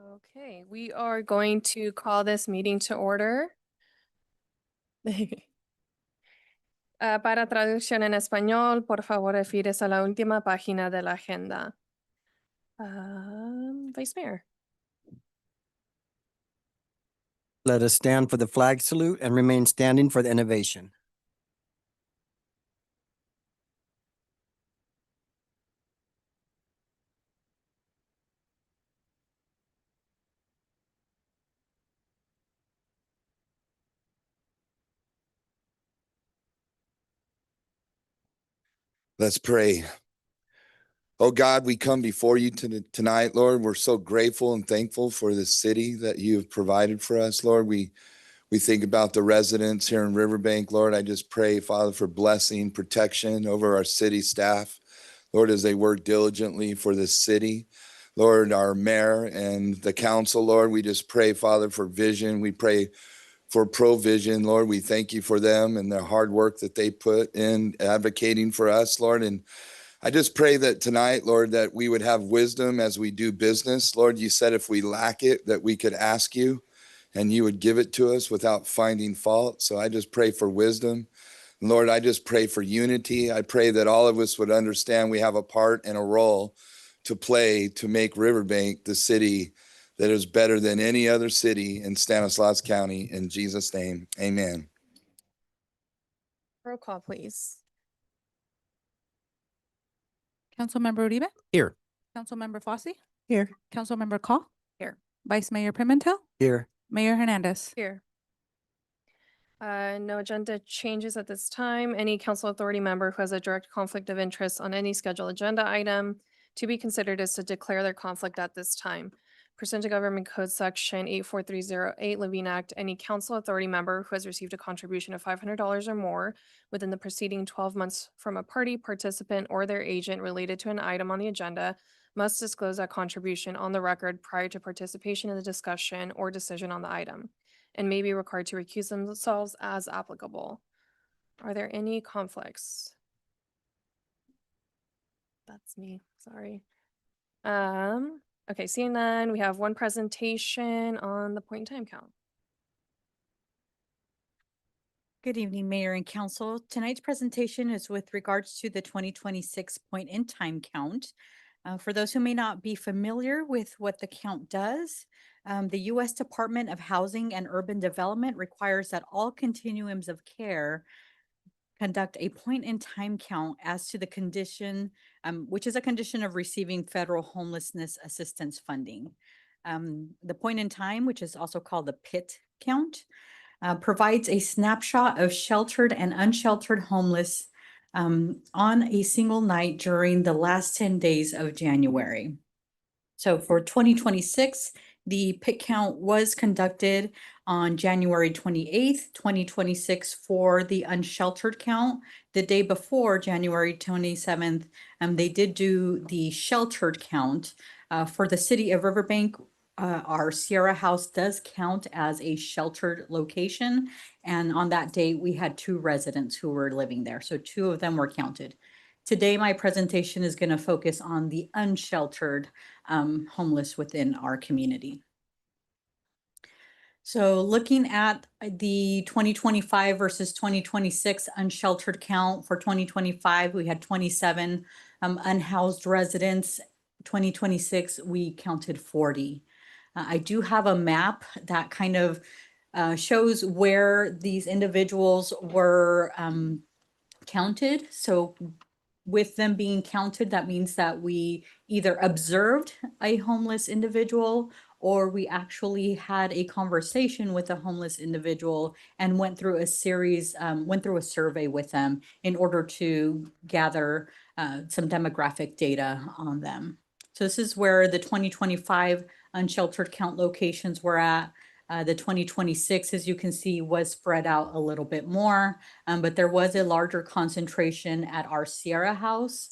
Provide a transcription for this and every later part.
Okay, we are going to call this meeting to order. Para traducción en español, por favor, refieres a la última página de la agenda. Vice Mayor. Let us stand for the flag salute and remain standing for the innovation. Let's pray. Oh God, we come before you tonight, Lord. We're so grateful and thankful for the city that you have provided for us, Lord. We think about the residents here in Riverbank, Lord. I just pray, Father, for blessing, protection over our city staff, Lord, as they work diligently for this city. Lord, our mayor and the council, Lord, we just pray, Father, for vision. We pray for provision, Lord. We thank you for them and their hard work that they put in advocating for us, Lord. And I just pray that tonight, Lord, that we would have wisdom as we do business. Lord, you said if we lack it, that we could ask you and you would give it to us without finding fault. So I just pray for wisdom. Lord, I just pray for unity. I pray that all of us would understand we have a part and a role to play to make Riverbank the city that is better than any other city in Stanislaus County. In Jesus' name, amen. Roll call, please. Councilmember Uribe? Here. Councilmember Fossey? Here. Councilmember Call? Here. Vice Mayor Pimentel? Here. Mayor Hernandez? Here. No agenda changes at this time. Any council authority member who has a direct conflict of interest on any scheduled agenda item to be considered is to declare their conflict at this time. Pursuant to Government Code Section 84308 Living Act, any council authority member who has received a contribution of $500 or more within the preceding 12 months from a party, participant, or their agent related to an item on the agenda must disclose that contribution on the record prior to participation in the discussion or decision on the item, and may be required to recuse themselves as applicable. Are there any conflicts? That's me, sorry. Okay, seeing none, we have one presentation on the point in time count. Good evening, Mayor and Council. Tonight's presentation is with regards to the 2026 point in time count. For those who may not be familiar with what the count does, the U.S. Department of Housing and Urban Development requires that all continuums of care conduct a point in time count as to the condition, which is a condition of receiving federal homelessness assistance funding. The point in time, which is also called the PIT count, provides a snapshot of sheltered and unsheltered homeless on a single night during the last 10 days of January. So for 2026, the PIT count was conducted on January 28th, 2026 for the unsheltered count. The day before, January 27th, they did do the sheltered count. For the City of Riverbank, our Sierra House does count as a sheltered location. And on that day, we had 2 residents who were living there. So 2 of them were counted. Today, my presentation is going to focus on the unsheltered homeless within our community. So looking at the 2025 versus 2026 unsheltered count, for 2025, we had 27 unhoused residents. 2026, we counted 40. I do have a map that kind of shows where these individuals were counted. So with them being counted, that means that we either observed a homeless individual or we actually had a conversation with a homeless individual and went through a survey with them in order to gather some demographic data on them. So this is where the 2025 unsheltered count locations were at. The 2026, as you can see, was spread out a little bit more, but there was a larger concentration at our Sierra House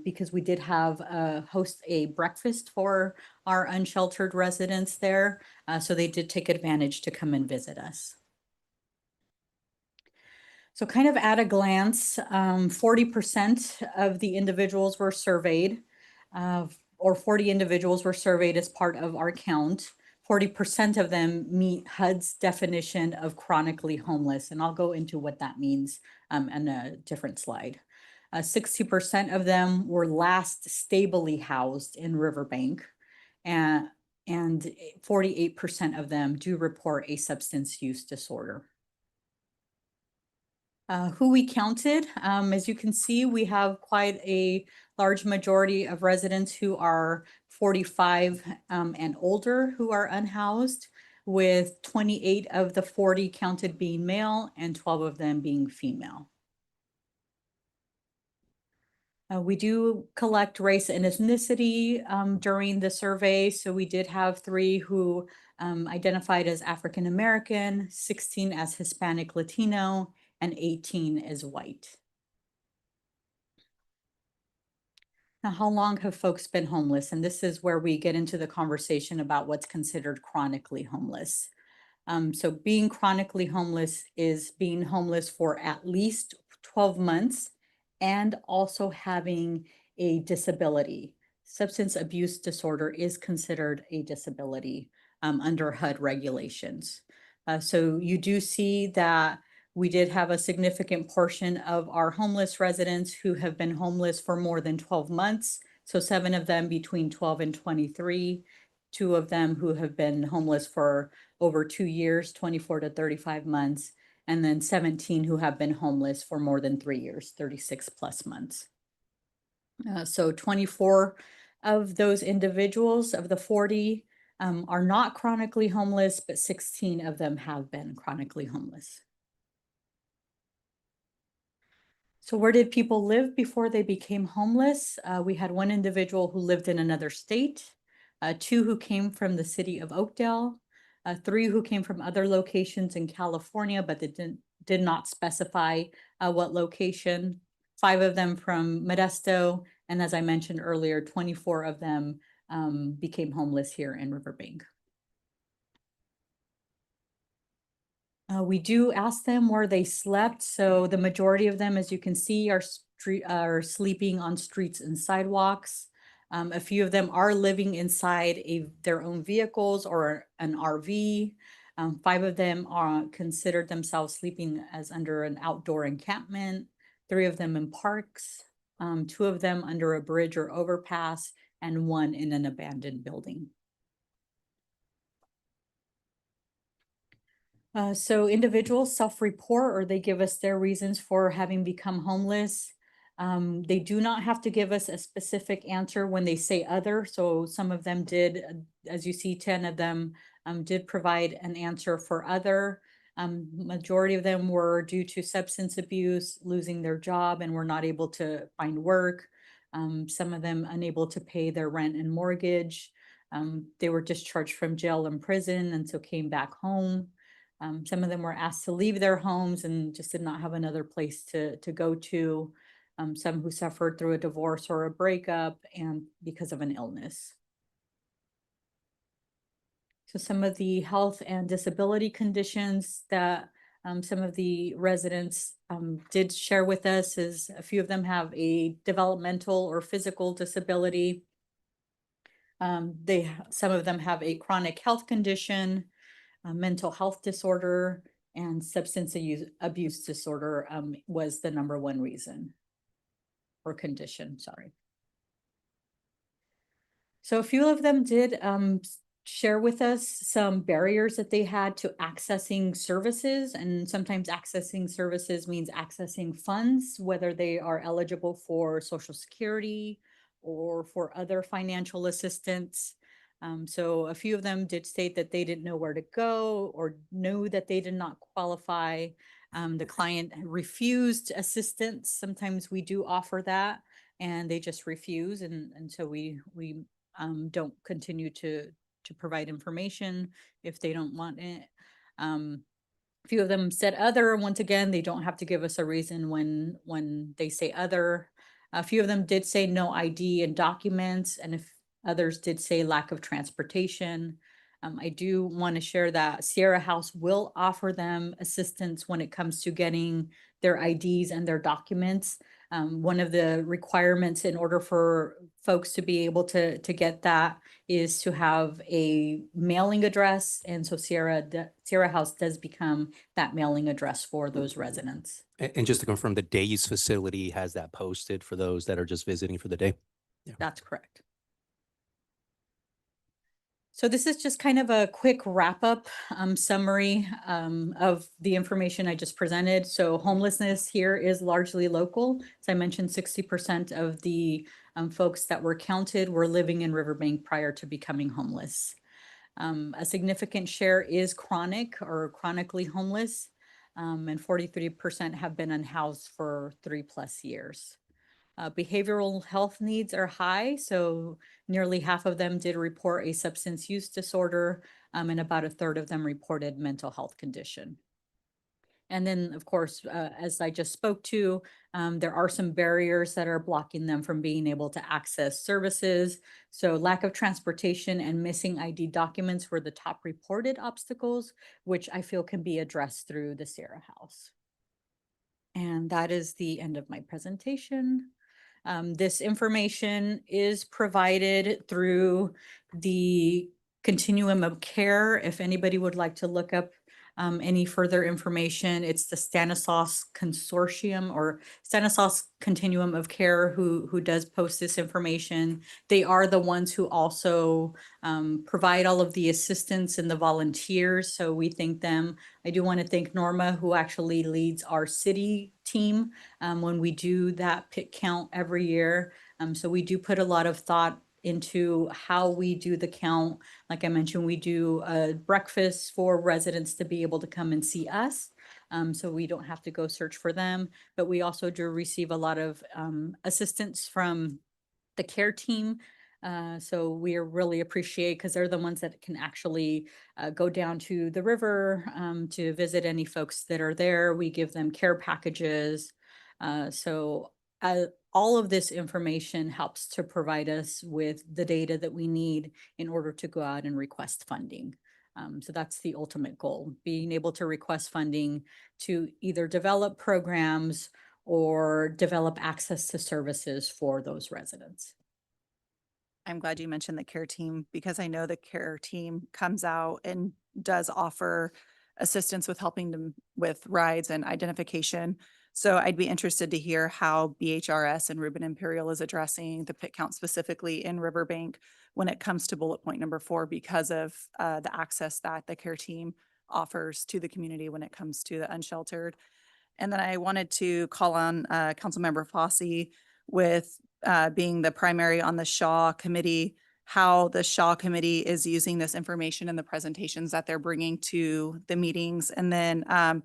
because we did host a breakfast for our unsheltered residents there. So they did take advantage to come and visit us. So kind of at a glance, 40% of the individuals were surveyed. or 40 individuals were surveyed as part of our count. 40% of them meet HUD's definition of chronically homeless, and I'll go into what that means in a different slide. 60% of them were last stably housed in Riverbank, and 48% of them do report a substance use disorder. Who we counted, as you can see, we have quite a large majority of residents who are 45 and older who are unhoused, with 28 of the 40 counted being male and 12 of them being female. We do collect race and ethnicity during the survey. So we did have 3 who identified as African American, 16 as Hispanic Latino, and 18 as white. Now, how long have folks been homeless? And this is where we get into the conversation about what's considered chronically homeless. So being chronically homeless is being homeless for at least 12 months and also having a disability. Substance abuse disorder is considered a disability under HUD regulations. So you do see that we did have a significant portion of our homeless residents who have been homeless for more than 12 months. So 7 of them between 12 and 23, 2 of them who have been homeless for over 2 years, 24 to 35 months, and then 17 who have been homeless for more than 3 years, 36 plus months. So 24 of those individuals of the 40 are not chronically homeless, but 16 of them have been chronically homeless. So where did people live before they became homeless? We had 1 individual who lived in another state, 2 who came from the city of Oakdale, 3 who came from other locations in California, but they did not specify what location, 5 of them from Modesto, and as I mentioned earlier, 24 of them became homeless here in Riverbank. We do ask them where they slept. So the majority of them, as you can see, are sleeping on streets and sidewalks. A few of them are living inside their own vehicles or an RV. 5 of them are considered themselves sleeping as under an outdoor encampment, 3 of them in parks, 2 of them under a bridge or overpass, and 1 in an abandoned building. So individuals self-report, or they give us their reasons for having become homeless. They do not have to give us a specific answer when they say other. So some of them did, as you see, 10 of them did provide an answer for other. Majority of them were due to substance abuse, losing their job, and were not able to find work. Some of them unable to pay their rent and mortgage. They were discharged from jail and prison, and so came back home. Some of them were asked to leave their homes and just did not have another place to go to. Some who suffered through a divorce or a breakup and because of an illness. So some of the health and disability conditions that some of the residents did share with us is a few of them have a developmental or physical disability. Some of them have a chronic health condition, a mental health disorder, and substance abuse disorder was the #1 reason or condition, sorry. So a few of them did share with us some barriers that they had to accessing services, and sometimes accessing services means accessing funds, whether they are eligible for Social Security or for other financial assistance. So a few of them did state that they didn't know where to go or knew that they did not qualify. The client refused assistance. Sometimes we do offer that and they just refuse. And so we don't continue to provide information if they don't want it. A few of them said other. Once again, they don't have to give us a reason when they say other. A few of them did say no ID and documents, and if others did say lack of transportation. I do want to share that Sierra House will offer them assistance when it comes to getting their IDs and their documents. One of the requirements in order for folks to be able to get that is to have a mailing address. And so Sierra House does become that mailing address for those residents. And just to confirm, the Days facility has that posted for those that are just visiting for the day? That's correct. So this is just kind of a quick wrap-up summary of the information I just presented. So homelessness here is largely local. As I mentioned, 60% of the folks that were counted were living in Riverbank prior to becoming homeless. A significant share is chronic or chronically homeless, and 43% have been unhoused for 3+ years. Behavioral health needs are high, so nearly half of them did report a substance use disorder, and about a third of them reported mental health condition. And then, of course, as I just spoke to, there are some barriers that are blocking them from being able to access services. So lack of transportation and missing ID documents were the top reported obstacles, which I feel can be addressed through the Sierra House. And that is the end of my presentation. This information is provided through the continuum of care. If anybody would like to look up any further information, it's the Stanislaus Consortium or Stanislaus Continuum of Care who does post this information. They are the ones who also provide all of the assistance and the volunteers, so we thank them. I do want to thank Norma, who actually leads our city team when we do that pit count every year. So we do put a lot of thought into how we do the count. Like I mentioned, we do a breakfast for residents to be able to come and see us. So we don't have to go search for them, but we also do receive a lot of assistance from the care team. So we really appreciate, because they're the ones that can actually go down to the river to visit any folks that are there. We give them care packages. All of this information helps to provide us with the data that we need in order to go out and request funding. So that's the ultimate goal, being able to request funding to either develop programs or develop access to services for those residents. I'm glad you mentioned the care team, because I know the care team comes out and does offer assistance with helping them with rides and identification. So I'd be interested to hear how BHRS and Reuben Imperial is addressing the pit count specifically in Riverbank when it comes to bullet point number 4, because of the access that the care team offers to the community when it comes to the unsheltered. And then I wanted to call on Councilmember Fossey with being the primary on the Shaw Committee, how the Shaw Committee is using this information in the presentations that they're bringing to the meetings. And then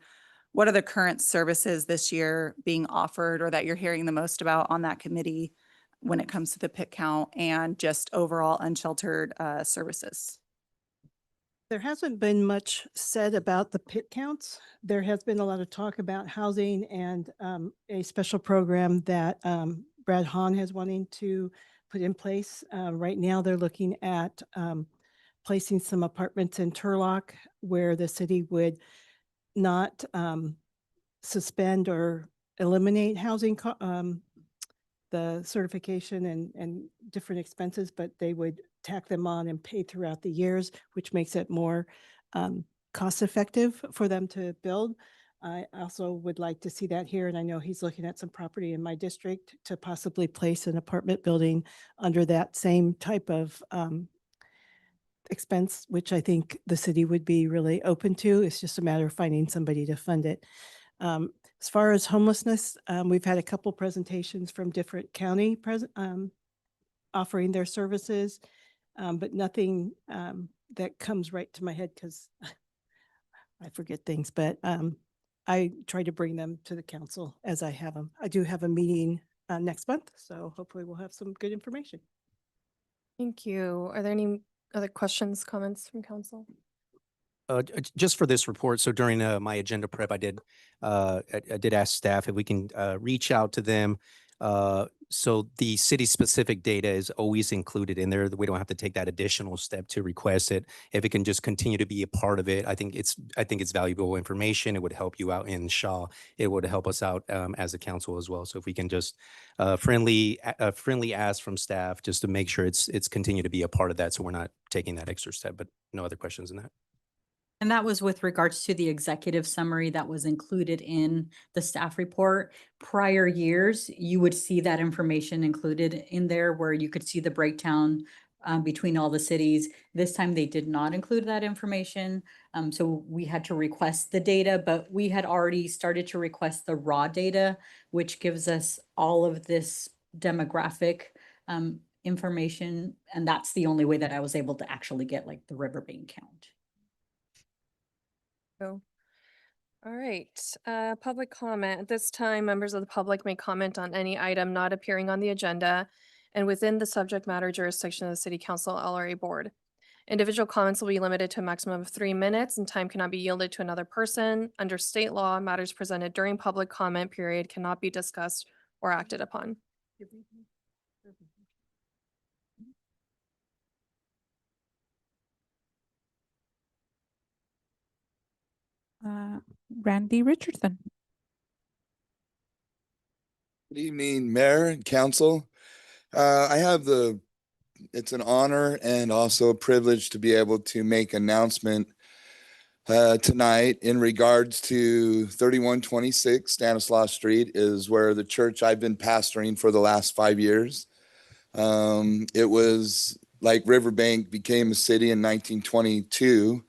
what are the current services this year being offered or that you're hearing the most about on that committee when it comes to the pit count and just overall unsheltered services? There hasn't been much said about the pit counts. There has been a lot of talk about housing and a special program that Brad Hahn has wanting to put in place. Right now, they're looking at placing some apartments in Turlock where the city would not suspend or eliminate housing, the certification and different expenses, but they would tack them on and pay throughout the years, which makes it more cost effective for them to build. I also would like to see that here, and I know he's looking at some property in my district to possibly place an apartment building under that same type of expense, which I think the city would be really open to. It's just a matter of finding somebody to fund it. As far as homelessness, we've had a couple presentations from different county offering their services, but nothing that comes right to my head because I forget things, but I try to bring them to the council as I have them. I do have a meeting next month, so hopefully we'll have some good information. Thank you. Are there any other questions, comments from council? Just for this report, so during my agenda prep, I did ask staff if we can reach out to them So the city-specific data is always included in there. We don't have to take that additional step to request it. If it can just continue to be a part of it, I think it's valuable information. It would help you out in Shaw. It would help us out as a council as well. So if we can just friendly ask from staff just to make sure it's continue to be a part of that, so we're not taking that extra step. But no other questions in that. And that was with regards to the executive summary that was included in the staff report. Prior years, you would see that information included in there where you could see the breakdown between all the cities. This time they did not include that information. So we had to request the data, but we had already started to request the raw data, which gives us all of this demographic information. And that's the only way that I was able to actually get like the Riverbank count. So, all right, public comment. At this time, members of the public may comment on any item not appearing on the agenda and within the subject matter jurisdiction of the City Council LRA Board. Individual comments will be limited to a maximum of 3 minutes and time cannot be yielded to another person. Under state law, matters presented during public comment period cannot be discussed or acted upon. Randy Richardson. Good evening, Mayor and Council. It's an honor and also a privilege to be able to make announcement tonight in regards to 3126 Stanislaus Street is where the church I've been pastoring for the last 5 years. It was like Riverbank became a city in 1922.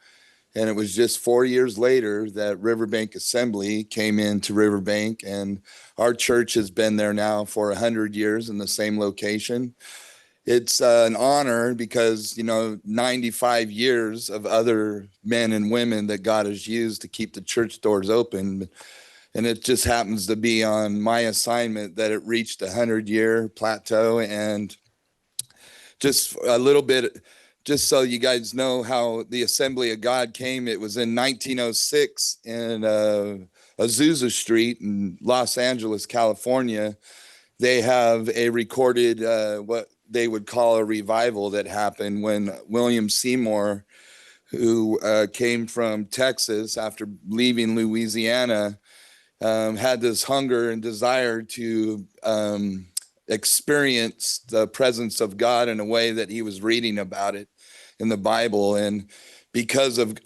And it was just 4 years later that Riverbank Assembly came into Riverbank, and our church has been there now for 100 years in the same location. It's an honor because, 95 years of other men and women that God has used to keep the church doors open. And it just happens to be on my assignment that it reached 100-year plateau. And just a little bit, just so you guys know how the Assembly of God came, it was in 1906 in Azusa Street in Los Angeles, California. They have a recorded, what they would call a revival that happened when William Seymour, who came from Texas after leaving Louisiana, had this hunger and desire to experience the presence of God in a way that he was reading about it in the Bible. And because of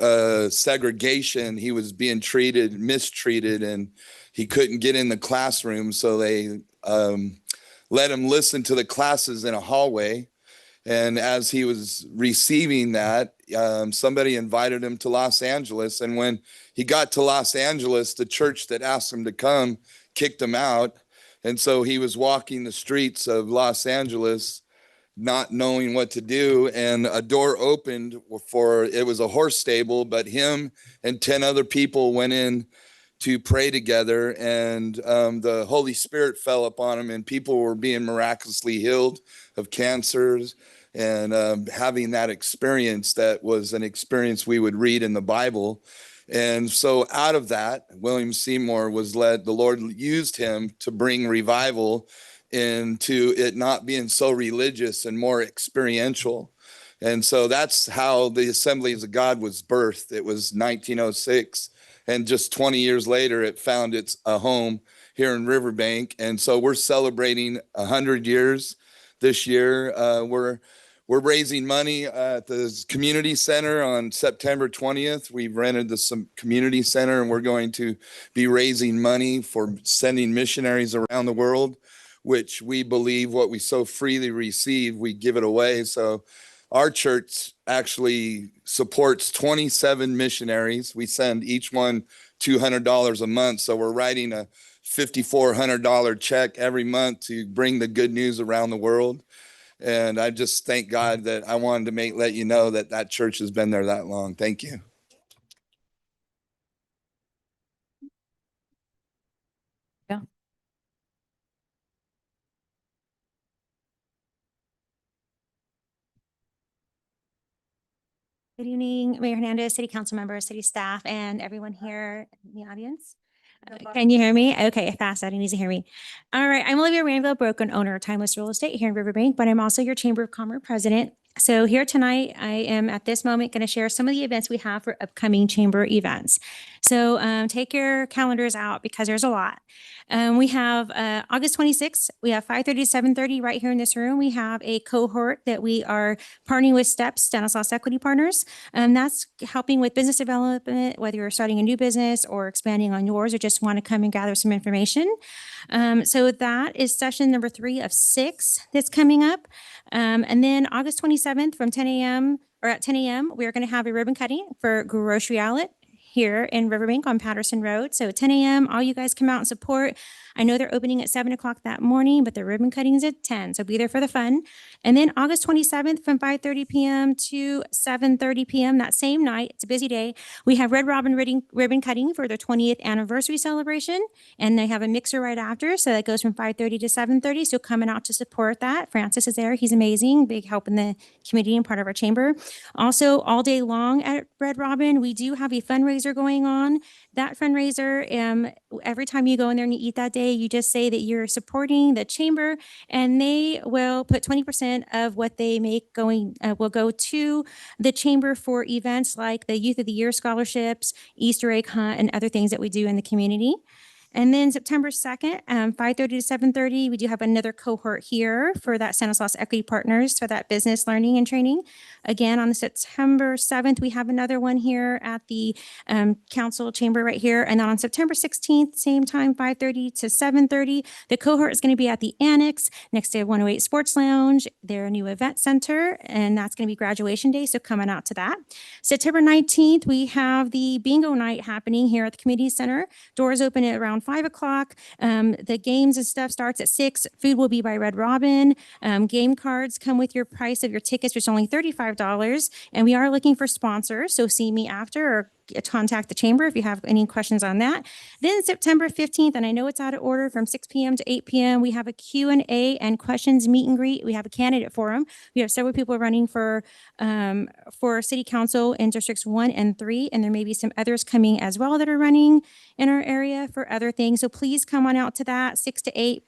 segregation, he was being mistreated, and he couldn't get in the classroom. So they let him listen to the classes in a hallway. And as he was receiving that, somebody invited him to Los Angeles. And when he got to Los Angeles, the church that asked him to come kicked him out. And so he was walking the streets of Los Angeles, not knowing what to do. And a door opened it was a horse stable, but him and 10 other people went in to pray together. And the Holy Spirit fell upon him, and people were being miraculously healed of cancers. And having that experience, that was an experience we would read in the Bible. And so out of that, William Seymour was led, the Lord used him to bring revival into it not being so religious and more experiential. And so that's how the Assemblies of God was birthed. It was 1906. And just 20 years later, it found its a home here in Riverbank. And so we're celebrating 100 years this year. We're raising money at the community center on September 20th. We've rented the community center, and we're going to be raising money for sending missionaries around the world, which we believe what we so freely receive, we give it away. So our church actually supports 27 missionaries. We send each one $200 a month. So we're writing a $5,400 check every month to bring the good news around the world. And I just thank God that I wanted to let you know that that church has been there that long. Thank you. Yeah. Good evening, Mayor Hernandez, City Council members, city staff, and everyone here in the audience. Can you hear me? Okay, fast. I didn't need to hear me. All right. I'm Olivia Rainville, broker and owner of Timeless Real Estate here in Riverbank, but I'm also your Chamber of Commerce president. So here tonight, I am at this moment going to share some of the events we have for upcoming chamber events. So take your calendars out because there's a lot. We have August 26th. We have 5:30 to 7:30 right here in this room. We have a cohort that we are partnering with STEPS, Stanislaus Equity Partners. That's helping with business development, whether you're starting a new business or expanding on yours or just want to come and gather some information. So that is session number 3 of 6 that's coming up. And then August 27th from 10 a.m. or at 10 a.m., we're going to have a ribbon cutting for Grocery Outlet here in Riverbank on Patterson Road. So 10 a.m., all you guys come out and support. I know they're opening at 7 o'clock that morning, but the ribbon cutting is at 10. So be there for the fun. And then August 27th from 5:30 p.m. to 7:30 p.m. that same night, it's a busy day, we have Red Robin ribbon cutting for their 20th anniversary celebration. And they have a mixer right after. So that goes from 5:30 to 7:30. So coming out to support that. Francis is there. He's amazing. Big help in the community and part of our chamber. Also, all day long at Red Robin, we do have a fundraiser going on. That fundraiser, every time you go in there and you eat that day, you just say that you're supporting the chamber, and they will put 20% of what they make going will go to the chamber for events like the Youth of the Year scholarships, Easter egg hunt, and other things that we do in the community. And then September 2nd, 5:30 to 7:30, we do have another cohort here for that Stanislaus Equity Partners for that business learning and training. Again, on September 7th, we have another one here at the council chamber right here. And then on September 16th, same time, 5:30 to 7:30, the cohort is going to be at the Annex next to 108 Sports Lounge, their new event center, and that's going to be graduation day. So coming out to that. September 19th, we have the bingo night happening here at the community center. Doors open at around 5 o'clock. The games and stuff starts at 6. Food will be by Red Robin. Game cards come with your price of your tickets, which is only $35. And we are looking for sponsors. So see me after or contact the chamber if you have any questions on that. Then September 15th, and I know it's out of order, from 6 p.m. to 8 p.m., we have a Q&A and questions meet and greet. We have a candidate forum. We have several people running for city council in districts 1 and 3, and there may be some others coming as well that are running in our area for other things. So please come on out to that 6 to 8.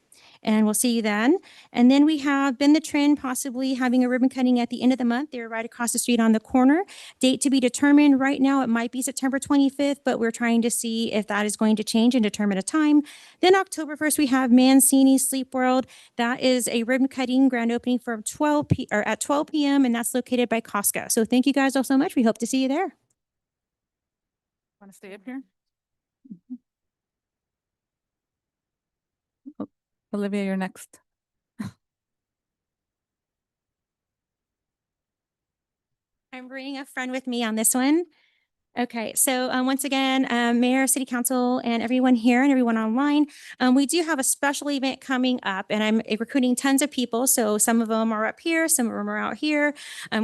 And we'll see you then. And then we have been the trend, possibly having a ribbon cutting at the end of the month. They're right across the street on the corner. Date to be determined. Right now, it might be September 25th, but we're trying to see if that is going to change and determine a time. Then October 1st, we have Mancini Sleep World. That is a ribbon cutting grand opening from at 12 p.m. and that's located by Costco. So thank you guys all so much. We hope to see you there. Want to stay up here? Olivia, you're next. I'm bringing a friend with me on this one. Okay, so once again, Mayor, City Council, and everyone here and everyone online, we do have a special event coming up, and I'm recruiting tons of people. So some of them are up here, some of them are out here.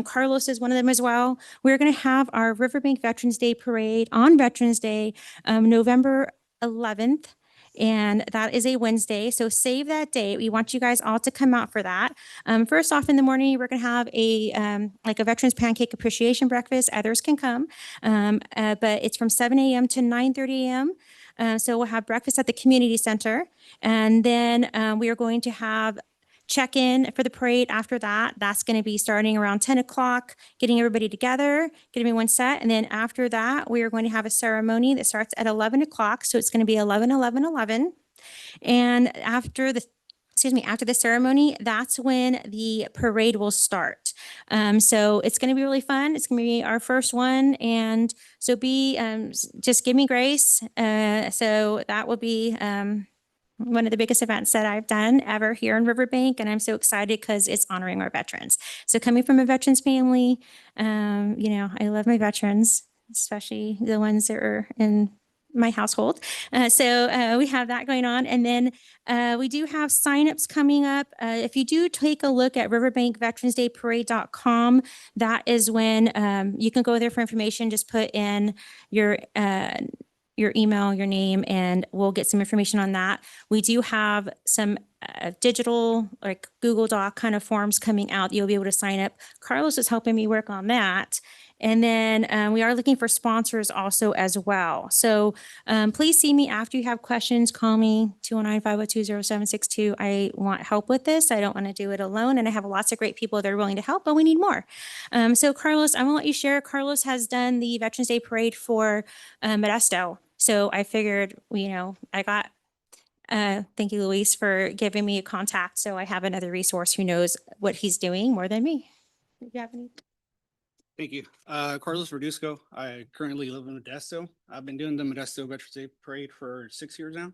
Carlos is one of them as well. We're going to have our Riverbank Veterans Day Parade on Veterans Day, November 11th. And that is a Wednesday. So save that date. We want you guys all to come out for that. First off in the morning, we're going to have a Veterans Pancake Appreciation Breakfast. Others can come, but it's from 7 a.m. to 9:30 a.m. So we'll have breakfast at the community center. And then we are going to have check-in for the parade after that. That's going to be starting around 10 o'clock, getting everybody together, getting everyone set. And then after that, we are going to have a ceremony that starts at 11 o'clock. So it's going to be 11, 11, 11. And after the ceremony, that's when the parade will start. So it's going to be really fun. It's going to be our first one. And so just give me grace. So that will be one of the biggest events that I've done ever here in Riverbank. And I'm so excited because it's honoring our veterans. So coming from a veterans family, I love my veterans, especially the ones that are in my household. So we have that going on. And then we do have signups coming up. If you do take a look at riverbankveteransdayparade.com, that is when you can go there for information. Just put in your email, your name, and we'll get some information on that. We do have some digital, like Google Doc kind of forms coming out. You'll be able to sign up. Carlos is helping me work on that. And then we are looking for sponsors also as well. So please see me after you have questions. Call me 209-502-0762. I want help with this. I don't want to do it alone. And I have lots of great people that are willing to help, but we need more. So Carlos, I'm gonna let you share. Carlos has done the Veterans Day Parade for Modesto. So I figured, I got, thank you, Luis, for giving me a contact. So I have another resource who knows what he's doing more than me. If you have any. Thank you. Carlos Verduzco. I currently live in Modesto. I've been doing the Modesto Veterans Day Parade for 6 years now.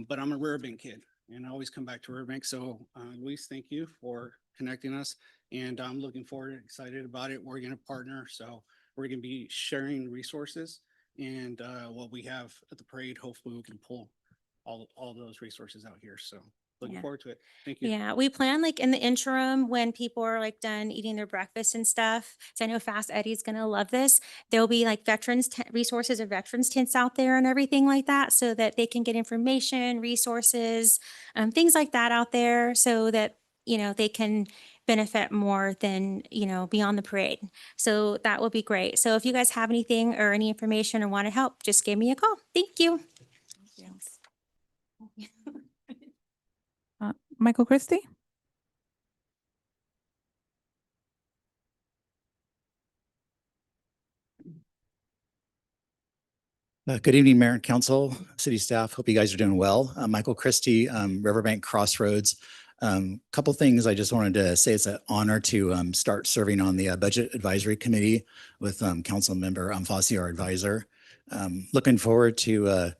But I'm a Riverbank kid and I always come back to Riverbank. So Luis, thank you for connecting us. And I'm looking forward, excited about it. We're going to partner. So we're going to be sharing resources and what we have at the parade. Hopefully we can pull all those resources out here. So looking Yeah. forward to it. Thank you. Yeah, we plan like in the interim when people are like done eating their breakfast and stuff. So I know Fast Eddie's gonna love this. There'll be like resources of veterans tents out there and everything like that so that they can get information, resources, things like that out there so that, they can benefit more than, beyond the parade. So that will be great. So if you guys have anything or any information or want to help, just give me a call. Thank you. Michael Christie? Good evening, Mayor and Council, City staff. Hope you guys are doing well. Michael Christie, Riverbank Crossroads. Couple things I just wanted to say. It's an honor to start serving on the Budget Advisory Committee with Council Member Fossey, our advisor. Looking forward to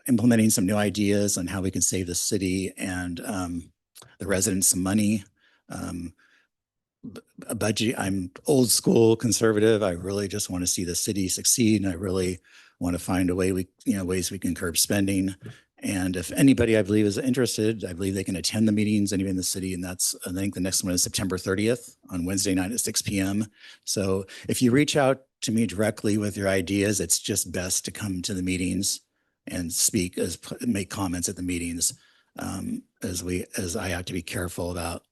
implementing some new ideas on how we can save the city and the residents some money. A budget, I'm old school conservative. I really just want to see the city succeed. And I really want to find a way ways we can curb spending. And if anybody I believe is interested, I believe they can attend the meetings anywhere in the city. And that's, I think the next one is September 30th on Wednesday night at 6 p.m. So if you reach out to me directly with your ideas, it's just best to come to the meetings and make comments at the meetings as I have to be careful about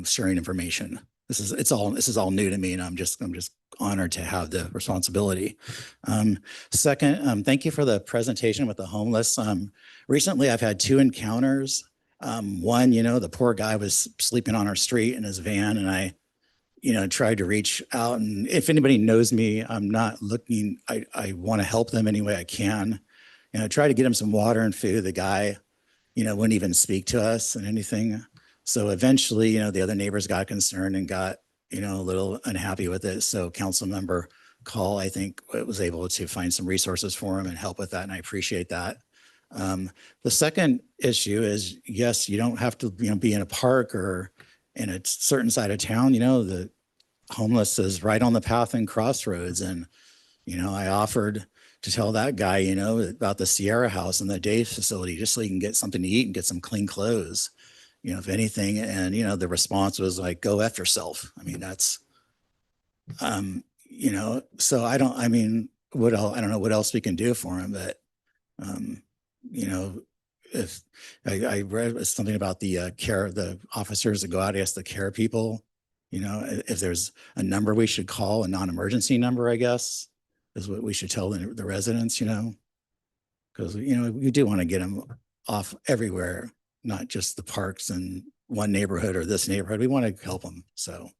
sharing information. This is all new to me, and I'm just honored to have the responsibility. Second, thank you for the presentation with the homeless. Recently, I've had 2 encounters. One, the poor guy was sleeping on our street in his van, and I, tried to reach out. And if anybody knows me, I'm not looking. I want to help them any way I can. I tried to get him some water and food. The guy, wouldn't even speak to us and anything. So eventually, the other neighbors got concerned and got, a little unhappy with it. So council member Call, I think, was able to find some resources for him and help with that. And I appreciate that. The second issue is, yes, you don't have to, be in a park or in a certain side of town. The homeless is right on the path in Crossroads. And, I offered to tell that guy, about the Sierra House and the day facility, just so he can get something to eat and get some clean clothes. If anything, and, the response was like, go F yourself. I mean, that's, so I don't know what else we can do for him, but, if I read something about the officers that go out, ask the care people, if there's a number we should call, a non-emergency number, I guess, is what we should tell the residents, because, we do want to get them off everywhere, not just the parks and one neighborhood or this neighborhood. We want to help them. So,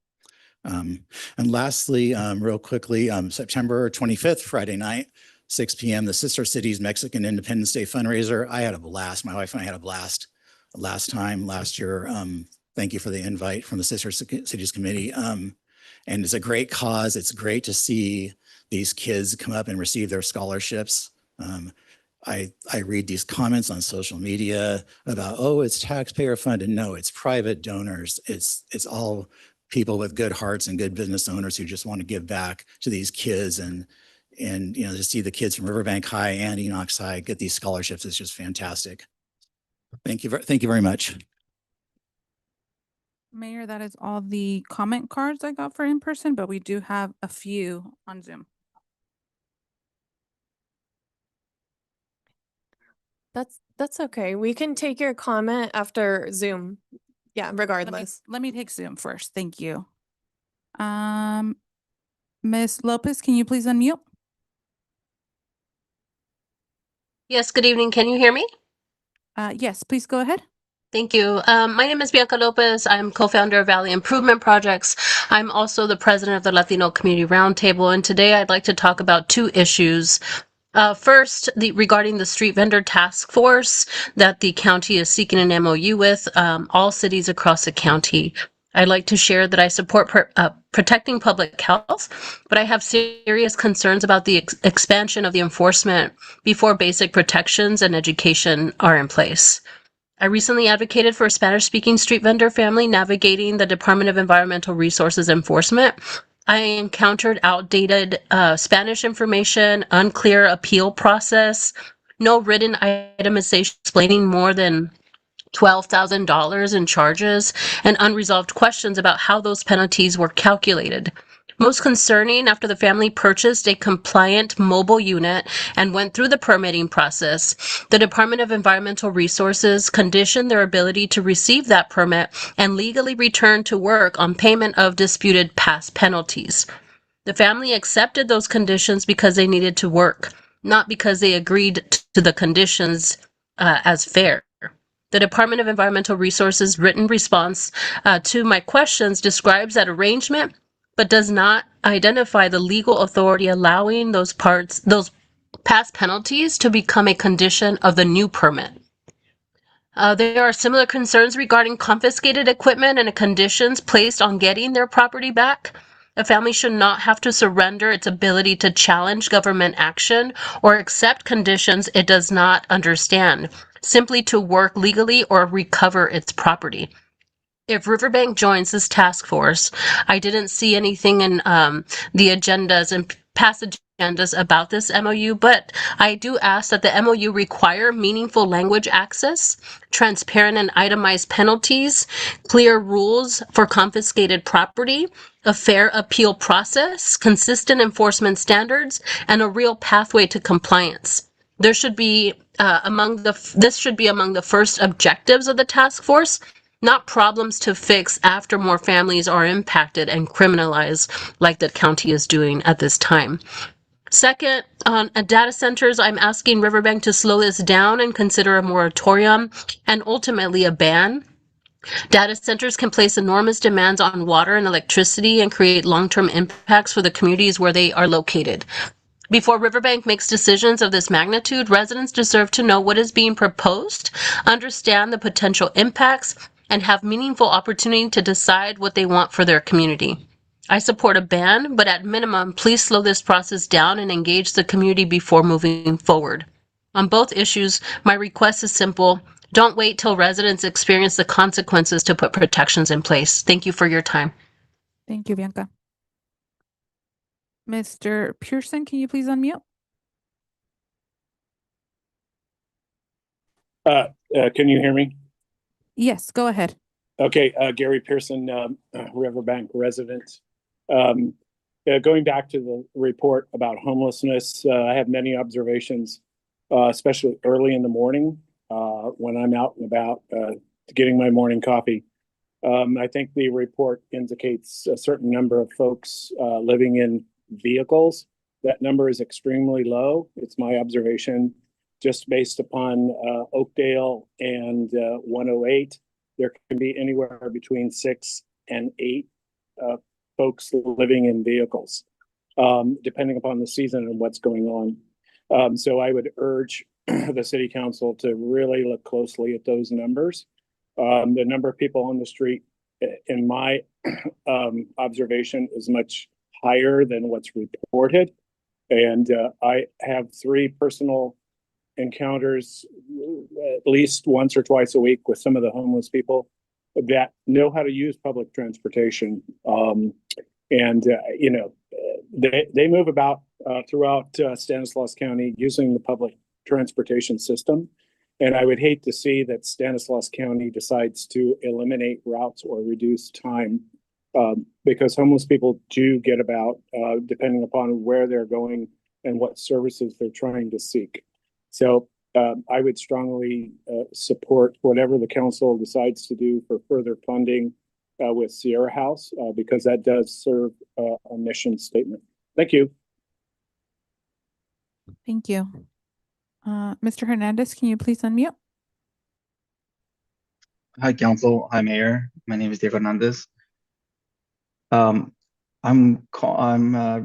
and lastly, real quickly, September 25th, Friday night, 6 p.m., the Sister Cities Mexican Independence Day fundraiser. I had a blast. My wife and I had a blast last year. Thank you for the invite from the Sister Cities Committee. And it's a great cause. It's great to see these kids come up and receive their scholarships. I read these comments on social media about, oh, it's taxpayer funded. No, it's private donors. It's all people with good hearts and good business owners who just want to give back to these kids. And to see the kids from Riverbank High and Enoch High get these scholarships is just fantastic. Thank you very much. Mayor, that is all the comment cards I got for in person, but we do have a few on Zoom. That's okay. We can take your comment after Zoom. Yeah, regardless. Let me take Zoom first. Thank you. Ms. Lopez, can you please unmute? Yes, good evening. Can you hear me? Yes, please go ahead. Thank you. My name is Bianca Lopez. I'm co-founder of Valley Improvement Projects. I'm also the president of the Latino Community Roundtable, and today I'd like to talk about two issues. First, regarding the street vendor task force that the county is seeking an MOU with all cities across the county. I'd like to share that I support protecting public health, but I have serious concerns about the expansion of the enforcement before basic protections and education are in place. I recently advocated for a Spanish-speaking street vendor family navigating the Department of Environmental Resources enforcement. I encountered outdated Spanish information, unclear appeal process, no written itemization explaining more than $12,000 in charges, and unresolved questions about how those penalties were calculated. Most concerning, after the family purchased a compliant mobile unit and went through the permitting process, the Department of Environmental Resources conditioned their ability to receive that permit and legally return to work on payment of disputed past penalties. The family accepted those conditions because they needed to work, not because they agreed to the conditions as fair. The Department of Environmental Resources written response to my questions describes that arrangement, but does not identify the legal authority allowing those past penalties to become a condition of the new permit. There are similar concerns regarding confiscated equipment and the conditions placed on getting their property back. A family should not have to surrender its ability to challenge government action or accept conditions it does not understand, simply to work legally or recover its property. If Riverbank joins this task force, I didn't see anything in the agendas and past agendas about this MOU, but I do ask that the MOU require meaningful language access, transparent and itemized penalties, clear rules for confiscated property, a fair appeal process, consistent enforcement standards, and a real pathway to compliance. There should be this should be among the first objectives of the task force, not problems to fix after more families are impacted and criminalized like the county is doing at this time. Second, on data centers, I'm asking Riverbank to slow this down and consider a moratorium and ultimately a ban. Data centers can place enormous demands on water and electricity and create long-term impacts for the communities where they are located. Before Riverbank makes decisions of this magnitude, residents deserve to know what is being proposed, understand the potential impacts, and have meaningful opportunity to decide what they want for their community. I support a ban, but at minimum, please slow this process down and engage the community before moving forward. On both issues, my request is simple. Don't wait till residents experience the consequences to put protections in place. Thank you for your time. Thank you, Bianca. Mr. Pearson, can you please unmute? Can you hear me? Yes, go ahead. Okay, Gary Pearson, Riverbank resident. Going back to the report about homelessness, I have many observations, especially early in the morning when I'm out and about getting my morning coffee. I think the report indicates a certain number of folks living in vehicles. That number is extremely low. It's my observation, just based upon Oakdale and 108. There can be anywhere between 6 and 8 folks living in vehicles, depending upon the season and what's going on. So I would urge the city council to really look closely at those numbers. The number of people on the street, in my observation, is much higher than what's reported. And I have 3 personal encounters at least once or twice a week with some of the homeless people that know how to use public transportation. They move about throughout Stanislaus County using the public transportation system. And I would hate to see that Stanislaus County decides to eliminate routes or reduce time, because homeless people do get about depending upon where they're going and what services they're trying to seek. So I would strongly support whatever the council decides to do for further funding with Sierra House, because that does serve a mission statement. Thank you. Thank you. Mr. Hernandez, can you please unmute? Hi, Council. Hi, Mayor. My name is Dave Hernandez. I'm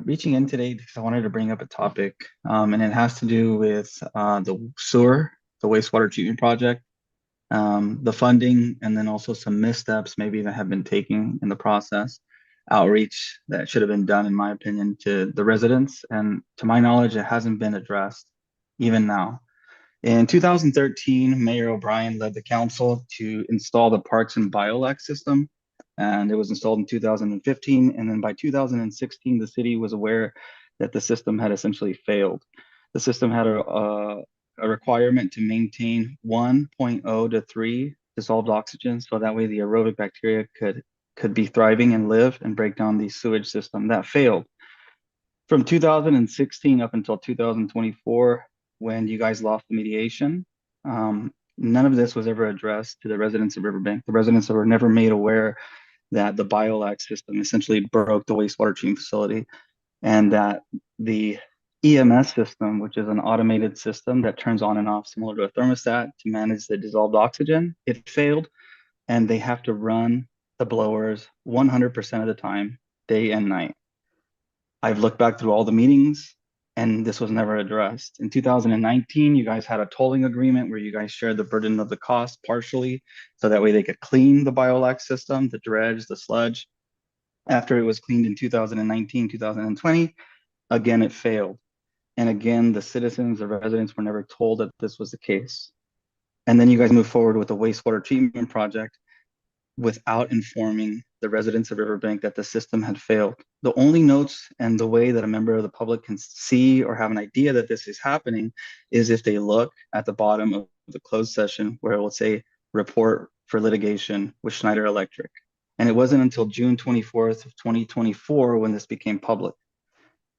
reaching in today because I wanted to bring up a topic, and it has to do with the sewer, the wastewater treatment project, the funding, and then also some missteps maybe that have been taken in the process, outreach that should have been done, in my opinion, to the residents. And to my knowledge, it hasn't been addressed even now. In 2013, Mayor O'Brien led the council to install the Parks and Biolac system, and it was installed in 2015. And then by 2016, the city was aware that the system had essentially failed. The system had a requirement to maintain 1.0 to 3 dissolved oxygen, so that way the aerobic bacteria could be thriving and live and break down the sewage system. That failed. From 2016 up until 2024, when you guys lost the mediation, none of this was ever addressed to the residents of Riverbank. The residents were never made aware that the Biolac system essentially broke the wastewater treatment facility, and that the EMS system, which is an automated system that turns on and off similar to a thermostat to manage the dissolved oxygen, it failed, and they have to run the blowers 100% of the time, day and night. I've looked back through all the meetings, and this was never addressed. In 2019, you guys had a tolling agreement where you guys shared the burden of the cost partially, so that way they could clean the Biolac system, the dredge, the sludge. After it was cleaned in 2019, 2020, again, it failed. And again, the citizens, the residents were never told that this was the case. And then you guys move forward with the wastewater treatment project without informing the residents of Riverbank that the system had failed. The only notes and the way that a member of the public can see or have an idea that this is happening is if they look at the bottom of the closed session where it will say report for litigation with Schneider Electric. And it wasn't until June 24th of 2024 when this became public.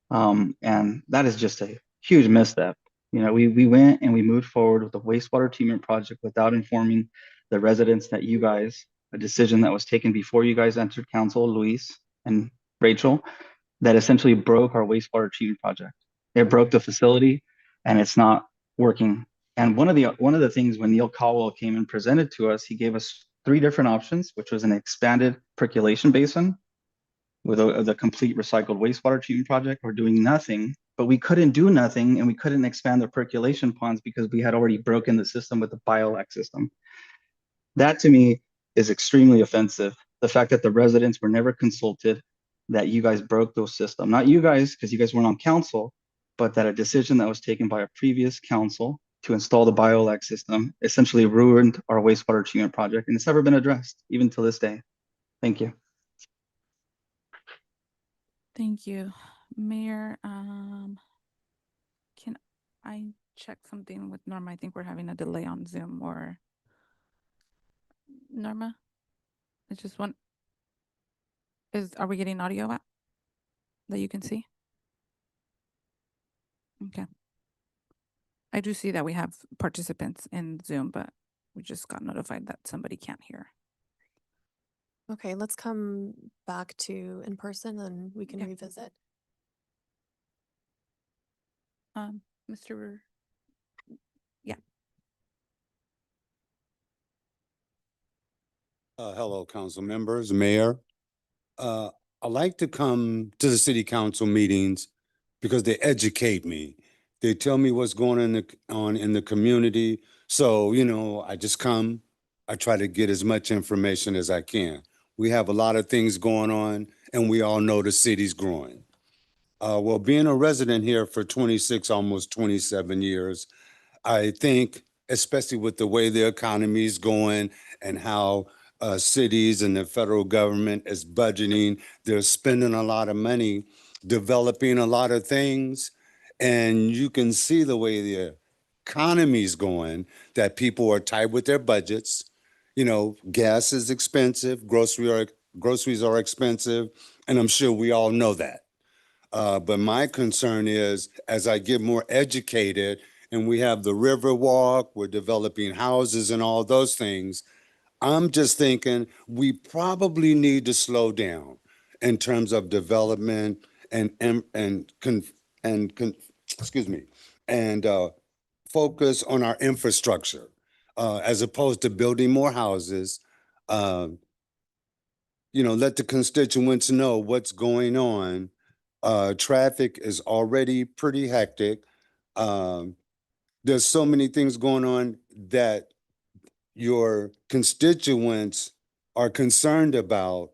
And that is just a huge misstep. You know, we went and we moved forward with the wastewater treatment project without informing the residents that you guys, a decision that was taken before you guys entered council, Luis and Rachel, that essentially broke our wastewater treatment project. It broke the facility and it's not working. And one of the things when Neil Caldwell came and presented to us, he gave us 3 different options, which was an expanded percolation basin with the complete recycled wastewater treatment project, or doing nothing. But we couldn't do nothing and we couldn't expand the percolation ponds because we had already broken the system with the Biolac system. That to me is extremely offensive. The fact that the residents were never consulted, that you guys broke those systems. Not you guys, because you guys weren't on council, but that a decision that was taken by a previous council to install the Biolac system essentially ruined our wastewater treatment project, and it's never been addressed, even to this day. Thank you. Thank you. Mayor, can I check something with Norma? I think we're having a delay on Zoom. Or Norma, it's just one. Are we getting audio out that you can see? Okay. I do see that we have participants in Zoom, but we just got notified that somebody can't hear. Okay, let's come back to in person and we can Okay. revisit. Mr. Yeah. Hello, council members, mayor. I like to come to the city council meetings because they educate me. They tell me what's going on in the community. So, you know, I just come, I try to get as much information as I can. We have a lot of things going on and we all know the city's growing. Well, being a resident here for 26, almost 27 years, I think, especially with the way the economy is going and how cities and the federal government is budgeting, they're spending a lot of money, developing a lot of things. And you can see the way the economy is going, that people are tight with their budgets. You know, gas is expensive, groceries are expensive, and I'm sure we all know that. But my concern is, as I get more educated and we have the river walk, we're developing houses and all those things, I'm just thinking we probably need to slow down in terms of development excuse me, and focus on our infrastructure as opposed to building more houses. Let the constituents know what's going on. Traffic is already pretty hectic. There's so many things going on that your constituents are concerned about,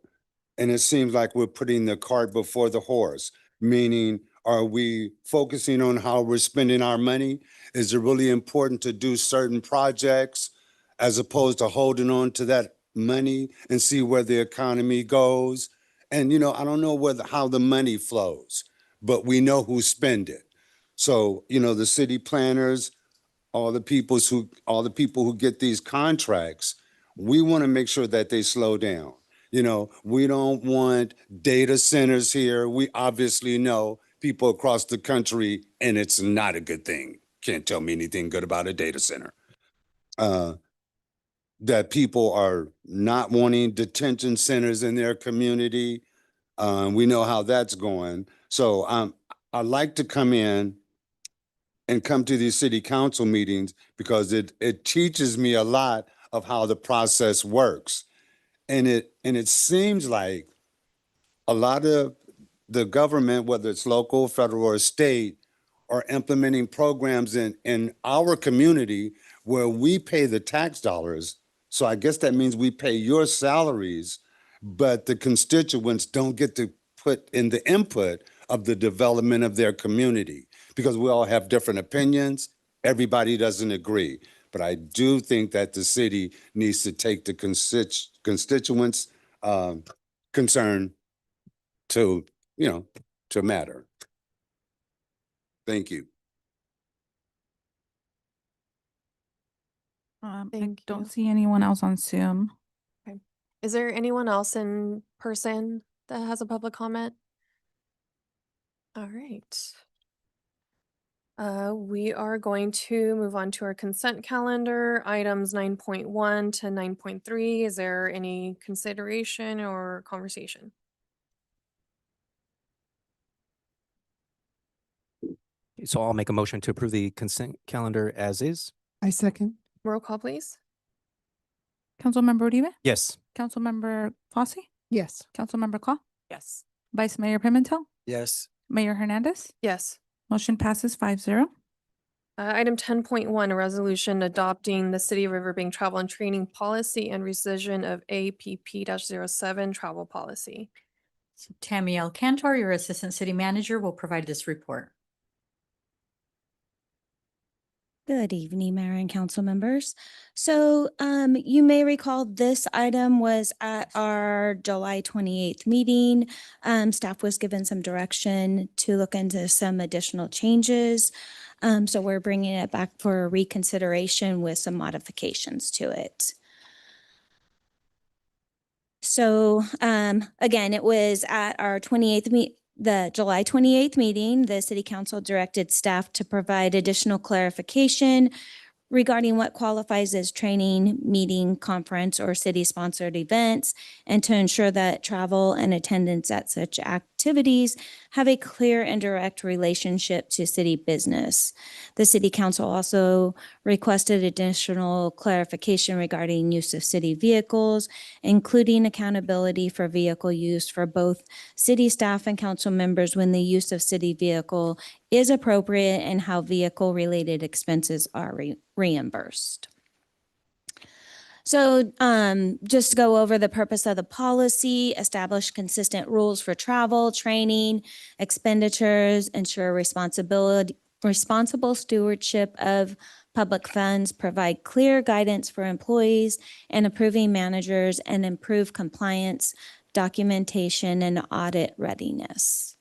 and it seems like we're putting the cart before the horse, meaning, are we focusing on how we're spending our money? Is it really important to do certain projects as opposed to holding on to that money and see where the economy goes? And, I don't know how the money flows, but we know who spend it. So, the city planners, all the people who get these contracts, we want to make sure that they slow down. We don't want data centers here. We obviously know people across the country, and it's not a good thing. Can't tell me anything good about a data center. That people are not wanting detention centers in their community. We know how that's going. So I'd like to come in and come to these city council meetings because it teaches me a lot of how the process works. And it seems like a lot of the government, whether it's local, federal, or state, are implementing programs in our community where we pay the tax dollars. So I guess that means we pay your salaries, but the constituents don't get to put in the input of the development of their community because we all have different opinions. Everybody doesn't agree. But I do think that the city needs to take the constituents' concern to matter. Thank you. I Thank don't you. see anyone else on Zoom. Is there anyone else in person that has a public comment? All right. We are going to move on to our consent calendar, items 9.1 to 9.3. Is there any consideration or conversation? So I'll make a motion to approve the consent calendar as is. I second. Roll call, please. Councilmember Uribe? Yes. Councilmember Fosse? Yes. Councilmember Clah? Yes. Vice Mayor Pimentel? Yes. Mayor Hernandez? Yes. Motion passes 5-0. Item 10.1, a resolution adopting the City of Riverbank travel and training policy and rescission of APP-07 travel policy. So Tammy L. Cantor, your Assistant City Manager, will provide this report. Good evening, Mayor and council members. So you may recall this item was at our July 28th meeting. Staff was given some direction to look into some additional changes. So we're bringing it back for reconsideration with some modifications to it. So again, it was at our the July 28th meeting. The City Council directed staff to provide additional clarification regarding what qualifies as training, meeting, conference, or city-sponsored events, and to ensure that travel and attendance at such activities have a clear and direct relationship to city business. The City Council also requested additional clarification regarding use of city vehicles, including accountability for vehicle use for both city staff and council members when the use of city vehicle is appropriate and how vehicle-related expenses are reimbursed. So just to go over the purpose of the policy, establish consistent rules for travel, training, expenditures, ensure responsible stewardship of public funds, provide clear guidance for employees and approving managers, and improve compliance, documentation, and audit readiness.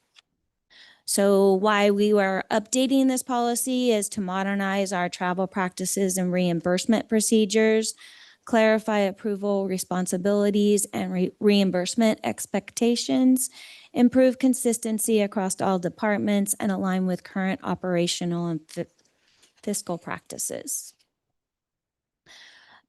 So why we were updating this policy is to modernize our travel practices and reimbursement procedures, clarify approval responsibilities and reimbursement expectations, improve consistency across all departments, and align with current operational and fiscal practices.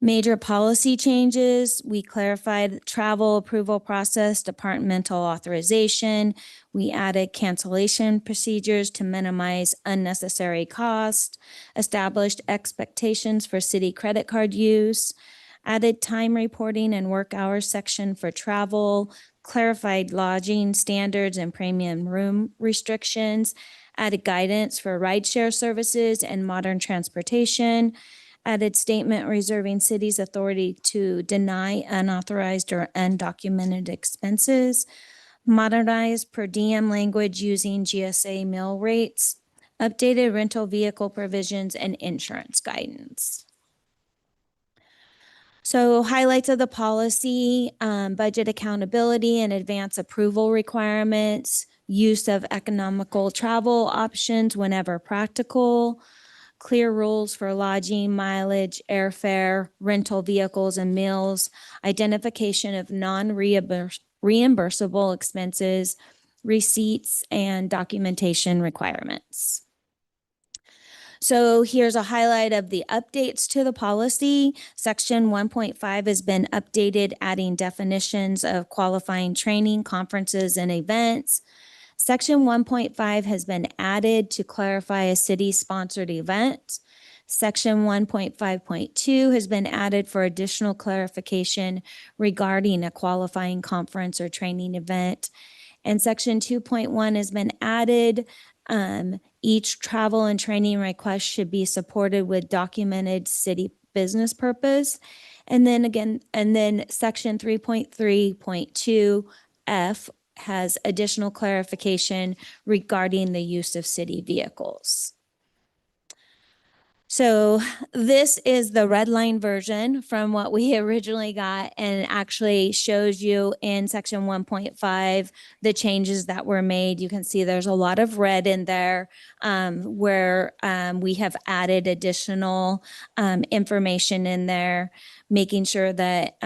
Major policy changes, we clarified the travel approval process, departmental authorization. We added cancellation procedures to minimize unnecessary cost, established expectations for city credit card use, added time reporting and work hours section for travel, clarified lodging standards and premium room restrictions, added guidance for rideshare services and modern transportation, added statement reserving city's authority to deny unauthorized or undocumented expenses, modernized per diem language using GSA mill rates, updated rental vehicle provisions, and insurance guidance. So highlights of the policy, budget accountability and advance approval requirements, use of economical travel options whenever practical, clear rules for lodging, mileage, airfare, rental vehicles and meals, identification of non-reimbursable expenses, receipts, and documentation requirements. So here's a highlight of the updates to the policy. Section 1.5 has been updated, adding definitions of qualifying training, conferences, and events. Section 1.5 has been added to clarify a city-sponsored event. Section 1.5.2 has been added for additional clarification regarding a qualifying conference or training event. And Section 2.1 has been added. Each travel and training request should be supported with documented city business purpose. And then Section 3.3.2F has additional clarification regarding the use of city vehicles. So this is the red line version from what we originally got, and actually shows you in section 1.5 the changes that were made. You can see there's a lot of red in there where we have added additional information in there, making sure that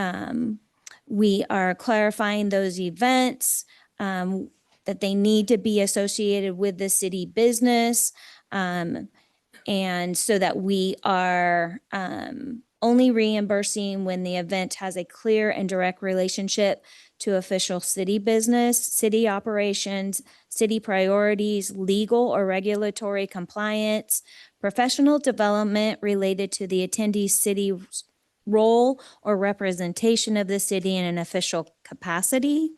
we are clarifying those events, that they need to be associated with the city business, and so that we are only reimbursing when the event has a clear and direct relationship to official city business, city operations, city priorities, legal or regulatory compliance, professional development related to the attendee's city role or representation of the city in an official capacity.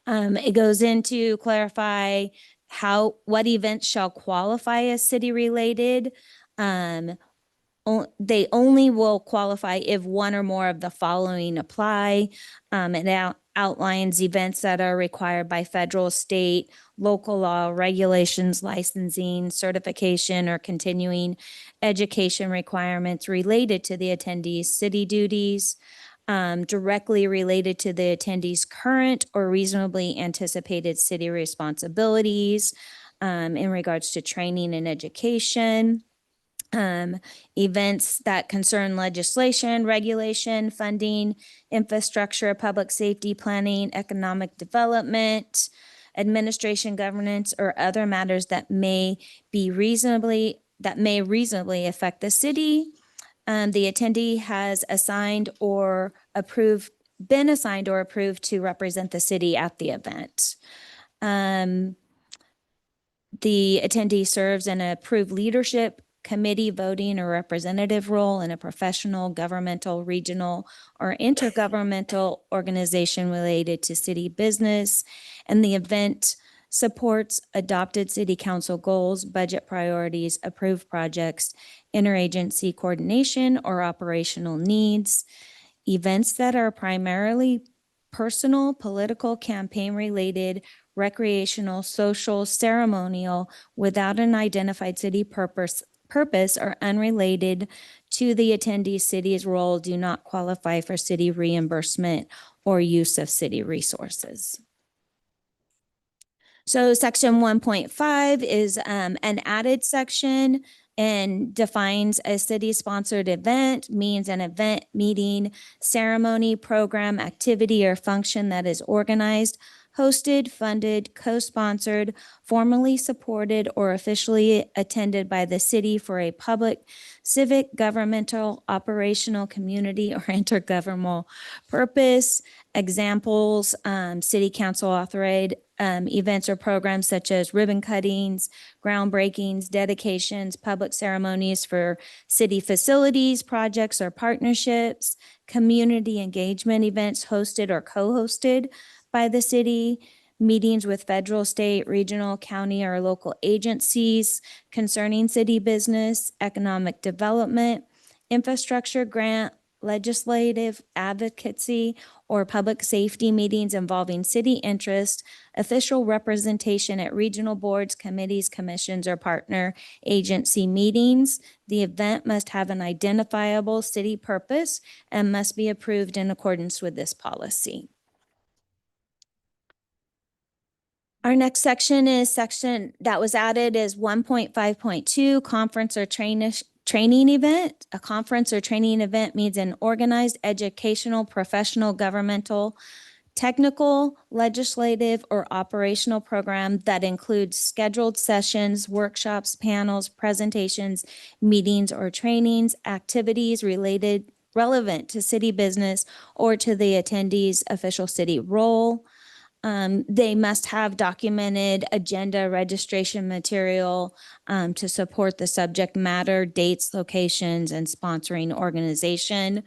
It goes into clarify what events shall qualify as city related. They only will qualify if one or more of the following apply. It outlines events that are required by federal, state, local law, regulations, licensing, certification, or continuing education requirements related to the attendee's city duties, directly related to the attendee's current or reasonably anticipated city responsibilities in regards to training and education, events that concern legislation, regulation, funding, infrastructure, public safety, planning, economic development, administration, governance, or other matters that may reasonably affect the city. The attendee has been assigned or approved to represent the city at the event. The attendee serves in an approved leadership committee, voting, or representative role in a professional, governmental, regional, or intergovernmental organization related to city business, and the event supports adopted city council goals, budget priorities, approved projects, interagency coordination, or operational needs. Events that are primarily personal, political, campaign-related, recreational, social, ceremonial, without an identified city purpose or unrelated to the attendee city's role do not qualify for city reimbursement or use of city resources. So section 1.5 is an added section and defines a city-sponsored event, means an event, meeting, ceremony, program, activity, or function that is organized hosted, funded, co-sponsored, formally supported, or officially attended by the city for a public, civic, governmental, operational, community, or intergovernmental purpose. Examples, city council authorized events or programs such as ribbon cuttings, groundbreakings, dedications, public ceremonies for city facilities, projects, or partnerships, community engagement events hosted or co-hosted by the city, meetings with federal, state, regional, county, or local agencies concerning city business, economic development, infrastructure grant, legislative advocacy, or public safety meetings involving city interest, official representation at regional boards, committees, commissions, or partner agency meetings. The event must have an identifiable city purpose and must be approved in accordance with this policy. Our next section is section that was added is 1.5.2, conference or training event. A conference or training event means an organized educational, professional, governmental, technical, legislative, or operational program that includes scheduled sessions, workshops, panels, presentations, meetings, or trainings, activities relevant to city business or to the attendee's official city role. They must have documented agenda registration material to support the subject matter, dates, locations, and sponsoring organization.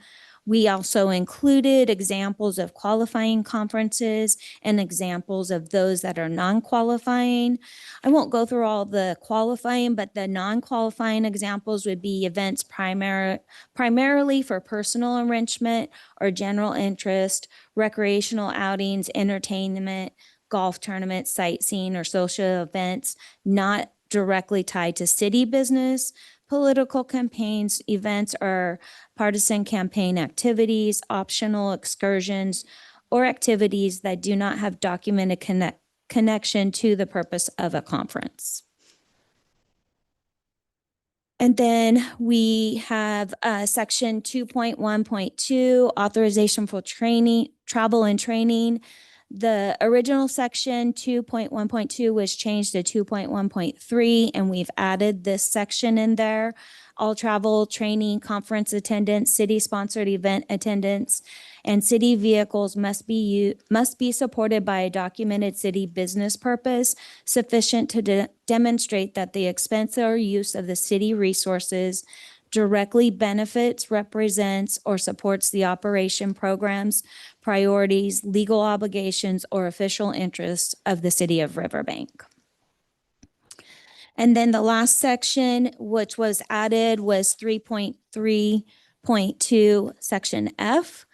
We also included examples of qualifying conferences and examples of those that are non-qualifying. I won't go through all the qualifying, but the non-qualifying examples would be events primarily for personal enrichment or general interest, recreational outings, entertainment, golf tournaments, sightseeing, or social events not directly tied to city business, political campaigns, events, or partisan campaign activities, optional excursions, or activities that do not have documented connection to the purpose of a conference. And then we have section 2.1.2, authorization for training, travel and training. The original section 2.1.2 was changed to 2.1.3, and we've added this section in there. All travel, training, conference attendance, city-sponsored event attendance, and city vehicles must be supported by a documented city business purpose sufficient to demonstrate that the expense or use of the city resources directly benefits, represents, or supports the operation, programs, priorities, legal obligations, or official interests of the City of Riverbank. And then the last section, which was added, was 3.3.2, section F.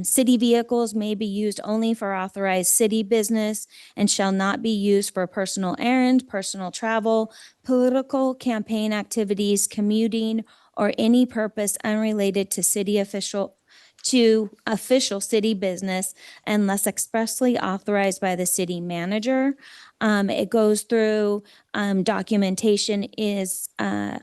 City vehicles may be used only for authorized city business and shall not be used for personal errands, personal travel, political campaign activities, commuting, or any purpose unrelated to official city business unless expressly authorized by the city manager. It goes through documentation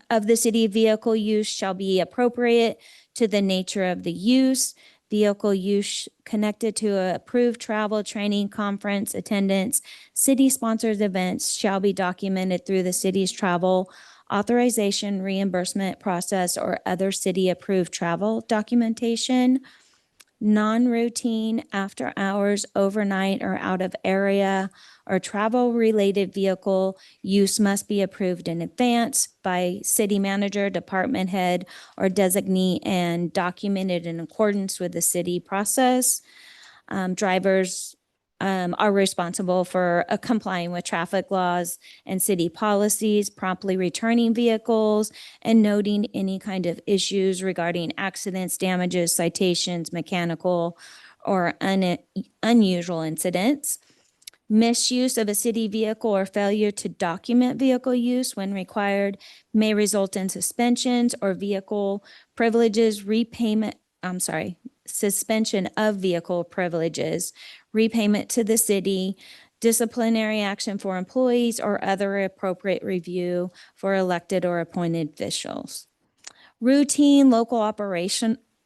of the city vehicle use shall be appropriate to the nature of the use. Vehicle use connected to a approved travel, training, conference, attendance, city-sponsored events shall be documented through the city's travel authorization, reimbursement process, or other city-approved travel documentation. Non-routine, after hours, overnight, or out of area, or travel-related vehicle use must be approved in advance by city manager, department head, or designee and documented in accordance with the city process. Drivers are responsible for complying with traffic laws and city policies, promptly returning vehicles, and noting any kind of issues regarding accidents, damages, citations, mechanical, or unusual incidents. Misuse of a city vehicle or failure to document vehicle use when required may result in suspensions or vehicle privileges, suspension of vehicle privileges, repayment to the city, disciplinary action for employees, or other appropriate review for elected or appointed officials. Routine local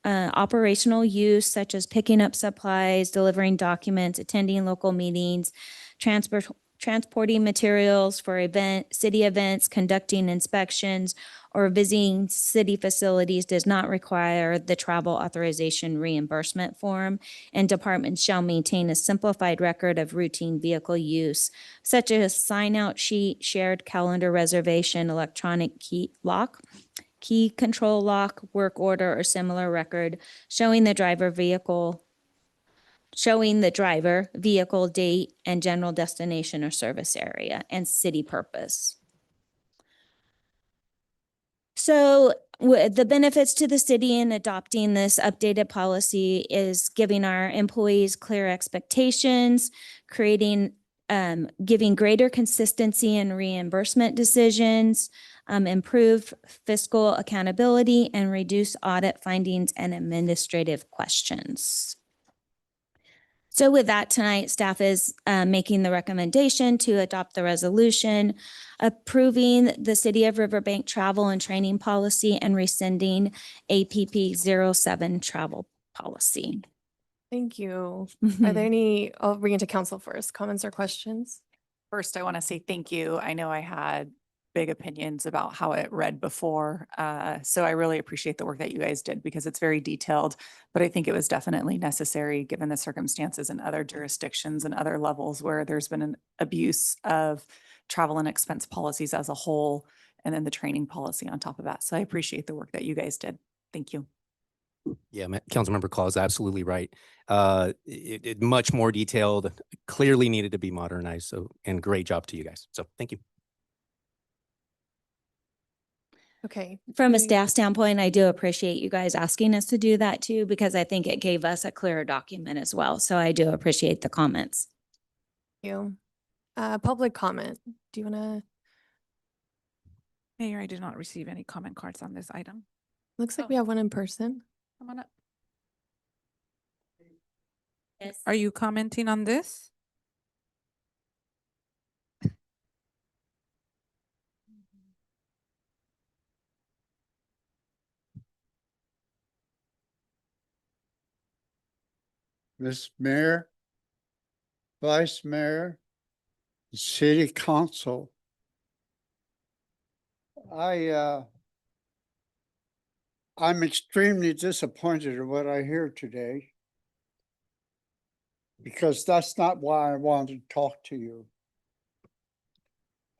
operational use such as picking up supplies, delivering documents, attending local meetings, transporting materials for city events, conducting inspections, or visiting city facilities does not require the travel authorization reimbursement form, and departments shall maintain a simplified record of routine vehicle use, such as sign-out sheet, shared calendar reservation, electronic key lock, key control lock, work order, or similar record showing the driver, vehicle, date, and general destination or service area and city purpose. So the benefits to the city in adopting this updated policy is giving our employees clear expectations, giving greater consistency in reimbursement decisions, improve fiscal accountability, and reduce audit findings and administrative questions. So with that, tonight, staff is making the recommendation to adopt the resolution, approving the City of Riverbank travel and training policy and rescinding APP 07 travel policy. Thank you. Are there any, I'll bring it to council first, comments or questions? First, I want to say thank you. I know I had big opinions about how it read before. So I really appreciate the work that you guys did because it's very detailed, but I think it was definitely necessary given the circumstances in other jurisdictions and other levels where there's been an abuse of travel and expense policies as a whole, and then the training policy on top of that. So I appreciate the work that you guys did. Thank you. Yeah, Councilmember Claus is absolutely right. It much more detailed, clearly needed to be modernized. So, and great job to you guys. So thank you. Okay. From a staff standpoint, I do appreciate you guys asking us to do that too, because I think it gave us a clearer document as well. So I do appreciate the comments. Thank you. Public comment. Do you want to? Mayor, I did not receive any comment cards on this item. Looks like we have one in person. Come on up. Yes. Are you commenting on this? Mr. Mayor, Vice Mayor, City Council. I'm extremely disappointed in what I hear today because that's not why I wanted to talk to you.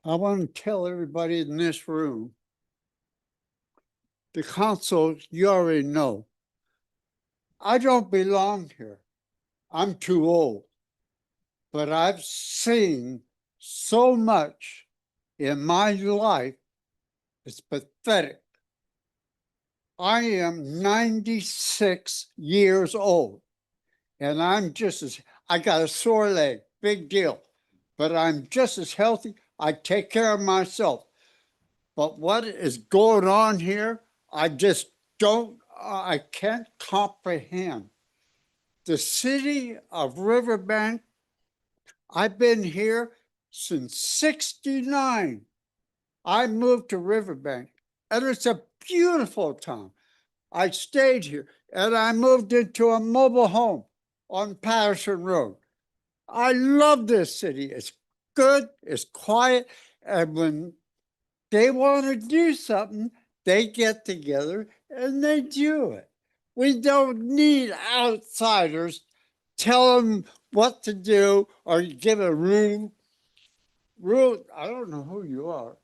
I want to tell everybody in this room, the council, you already know, I don't belong here. I'm too old, but I've seen so much in my life. It's pathetic. I am 96 years old and I got a sore leg, big deal, but I'm just as healthy. I take care of myself. But what is going on here, I can't comprehend. The City of Riverbank, I've been here since '69. I moved to Riverbank and it's a beautiful town. I stayed here and I moved into a mobile home on Patterson Road. I love this city. It's good, it's quiet, and when they want to do something, they get together and they do it. We don't need outsiders tell them what to do or give a rule. I don't know who you are.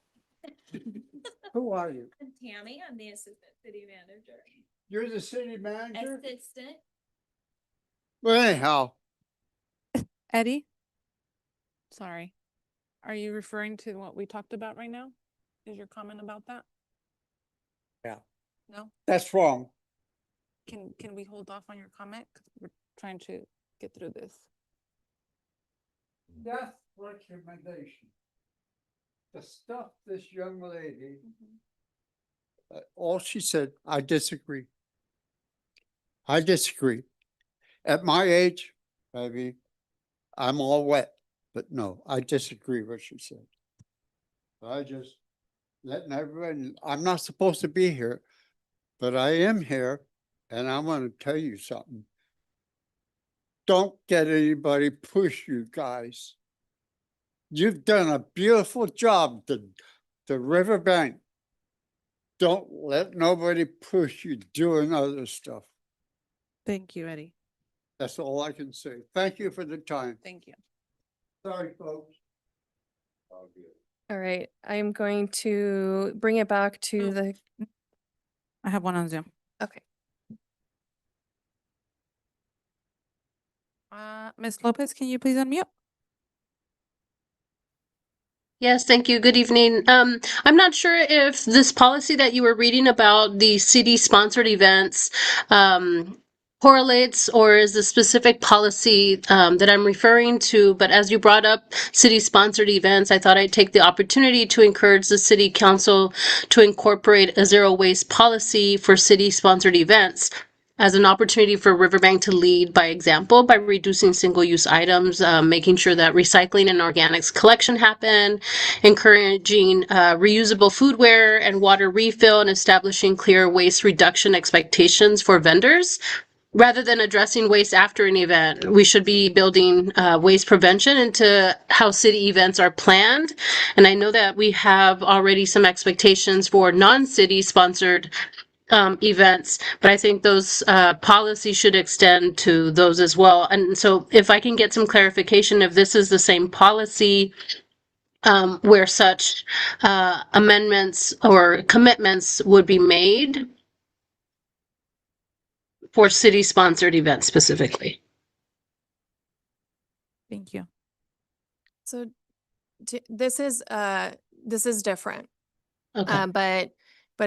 Who are you? I'm Tammy. I'm the assistant city manager. You're the city manager? Assistant. Well, anyhow, Eddie? Sorry. Are you referring to what we talked about right now? Is your comment about that? Yeah. No? that's wrong. Can we hold off on your comment? 'Cause we're trying to get through this. Death recommendation. The stuff this young lady, all she said, I disagree. I disagree. At my age, maybe I'm all wet, but no, I disagree with what she said. I just letting everybody, I'm not supposed to be here, but I am here And I want to tell you something. Don't get anybody push you guys. You've done a beautiful job, the Riverbank. Don't let nobody push you doing other stuff. Thank you, Eddie. That's all I can say. Thank you for the time. Thank you. Sorry, folks. All right, I'm going to bring it back to the, I have one on Zoom. okay. Ms. Lopez, can you please unmute? Yes, thank you. Good evening. I'm not sure if this policy that you were reading about the city-sponsored events correlates or is a specific policy that I'm referring to, but as you brought up city-sponsored events, I thought I'd take the opportunity to encourage the city council to incorporate a zero waste policy for city-sponsored events as an opportunity for Riverbank to lead by example by reducing single-use items, making sure that recycling and organics collection happen, encouraging reusable foodware and water refill, and establishing clear waste reduction expectations for vendors. Rather than addressing waste after an event, we should be building waste prevention into how city events are planned. And I know that we have already some expectations for non-city sponsored events, but I think those policies should extend to those as well. And so if I can get some clarification if this is the same policy where such amendments or commitments would be made for city-sponsored events specifically. Thank you. So this is different. Okay. But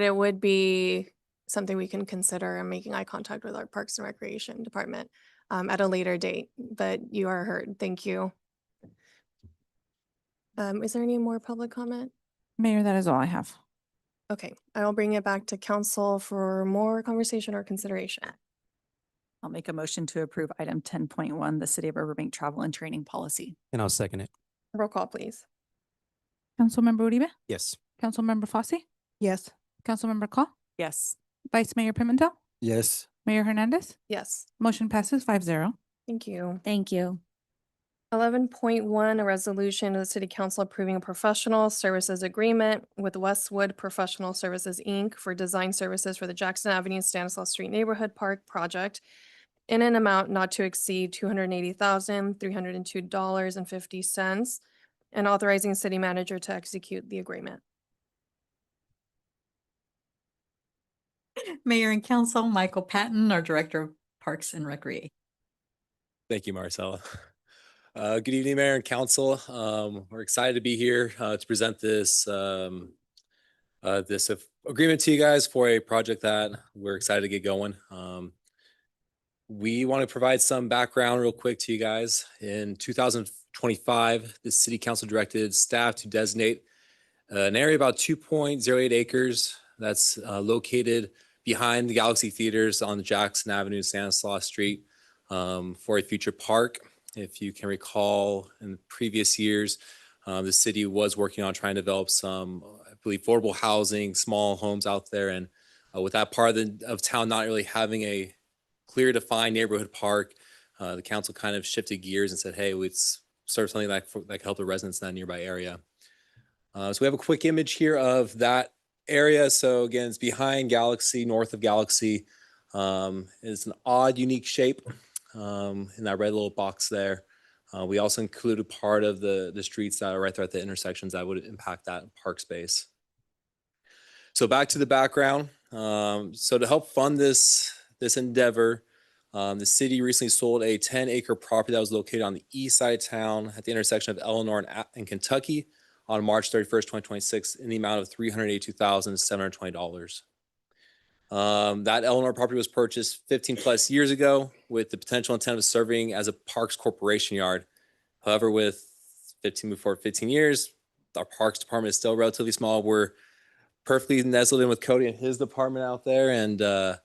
it would be something we can consider and making eye contact with our Parks and Recreation Department at a later date, but you are heard. Thank you. Is there any more public comment? Mayor, that is all I have. Okay, I will bring it back to council for more conversation or consideration. I'll make a motion to approve item 10.1, the City of Riverbank travel and training policy. And I'll second it. Roll call, please. Councilmember Uribe? Yes. Councilmember Fosse? Yes. Councilmember Call? Yes. Vice Mayor Pimentel? Yes. Mayor Hernandez? Yes, Motion passes 5-0. thank you. Thank you. 11.1, a resolution of the City Council approving a professional services agreement with Westwood Professional Services, Inc. for design services for the Jackson Avenue Stanislaus Street Neighborhood Park project in an amount not to exceed $280,302.50 and authorizing city manager to execute the agreement. Mayor and Council, Michael Patton, our Director of Parks and Recreation. Thank you, Marcella. Good evening, Mayor and Council. We're excited to be here to present this agreement to you guys for a project that we're excited to get going. We want to provide some background real quick to you guys. In 2025, the City Council directed staff to designate an area about 2.08 acres that's located behind the Galaxy Theaters on the Jackson Avenue, Stanislaus Street for a future park. If you can recall, in previous years, the city was working on trying to develop some, I believe, affordable housing, small homes out there. And with that part of town not really having a clear defined neighborhood park, the council kind of shifted gears and said, hey, let's start something that can help the residents in that nearby area. So we have a quick image here of that area. So again, it's behind Galaxy, north of Galaxy. It's an odd, unique shape in that red little box there. We also included part of the streets that are right there at the intersections that would impact that park space. So back to the background. So to help fund this endeavor, the city recently sold a 10-acre property that was located on the east side of town at the intersection of Eleanor and Kentucky on March 31st, 2026 in the amount of $382,720. That Eleanor property was purchased 15 plus years ago with the potential intent of serving as a Parks Corporation yard. However, with 15 years, our Parks Department is still relatively small. We're perfectly nestled in with Cody and his department out there, and it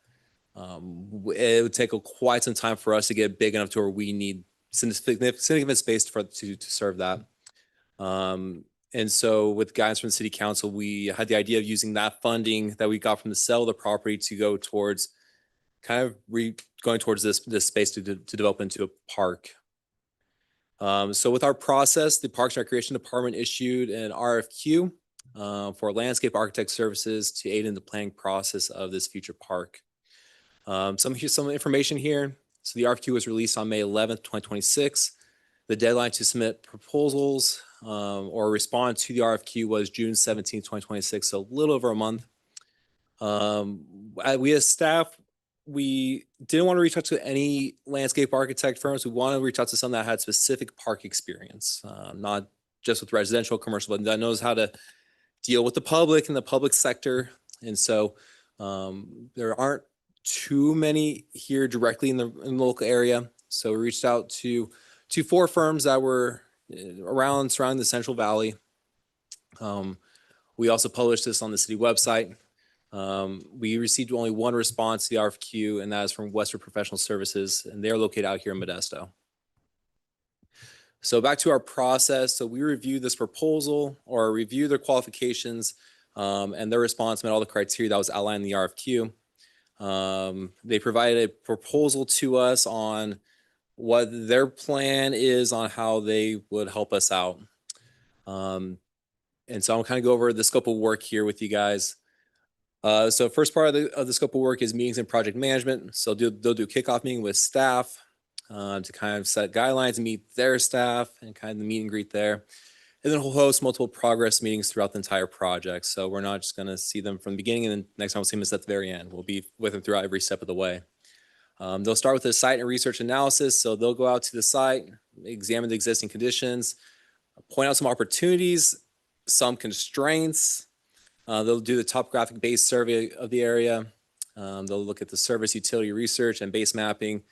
would take quite some time for us to get big enough to where we need significant space to serve that. And so with guidance from the city council, we had the idea of using that funding that we got from the sale of the property to go towards kind of going towards this space to develop into a park. So with our process, the Parks and Recreation Department issued an RFQ for landscape architect services to aid in the planning process of this future park. Some information here. So the RFQ was released on May 11th, 2026. The deadline to submit proposals or respond to the RFQ was June 17th, 2026, so a little over a month. We as staff, we didn't want to reach out to any landscape architect firms. We wanted to reach out to some that had specific park experience, not just with residential, commercial, but that knows how to deal with the public and the public sector. And so there aren't too many here directly in the local area. So we reached out to 4 firms that were surrounding the Central Valley. We also published this on the city website. We received only one response to the RFQ, and that is from Westwood Professional Services, and they're located out here in Modesto. So back to our process. So we reviewed this proposal or reviewed their qualifications, and their response met all the criteria that was outlined in the RFQ. They provided a proposal to us on what their plan is on how they would help us out. And so I'm kind of go over the scope of work here with you guys. So first part of the scope of work is meetings and project management. So they'll do a kickoff meeting with staff to kind of set guidelines and meet their staff and kind of the meet and greet there. And then we'll host multiple progress meetings throughout the entire project. So we're not just going to see them from the beginning and then next time we'll see them at the very end. We'll be with them throughout every step of the way. They'll start with a site and research analysis. So they'll go out to the site, examine the existing conditions, point out some opportunities, some constraints. They'll do the topographic base survey of the area. They'll look at the service utility research and base mapping.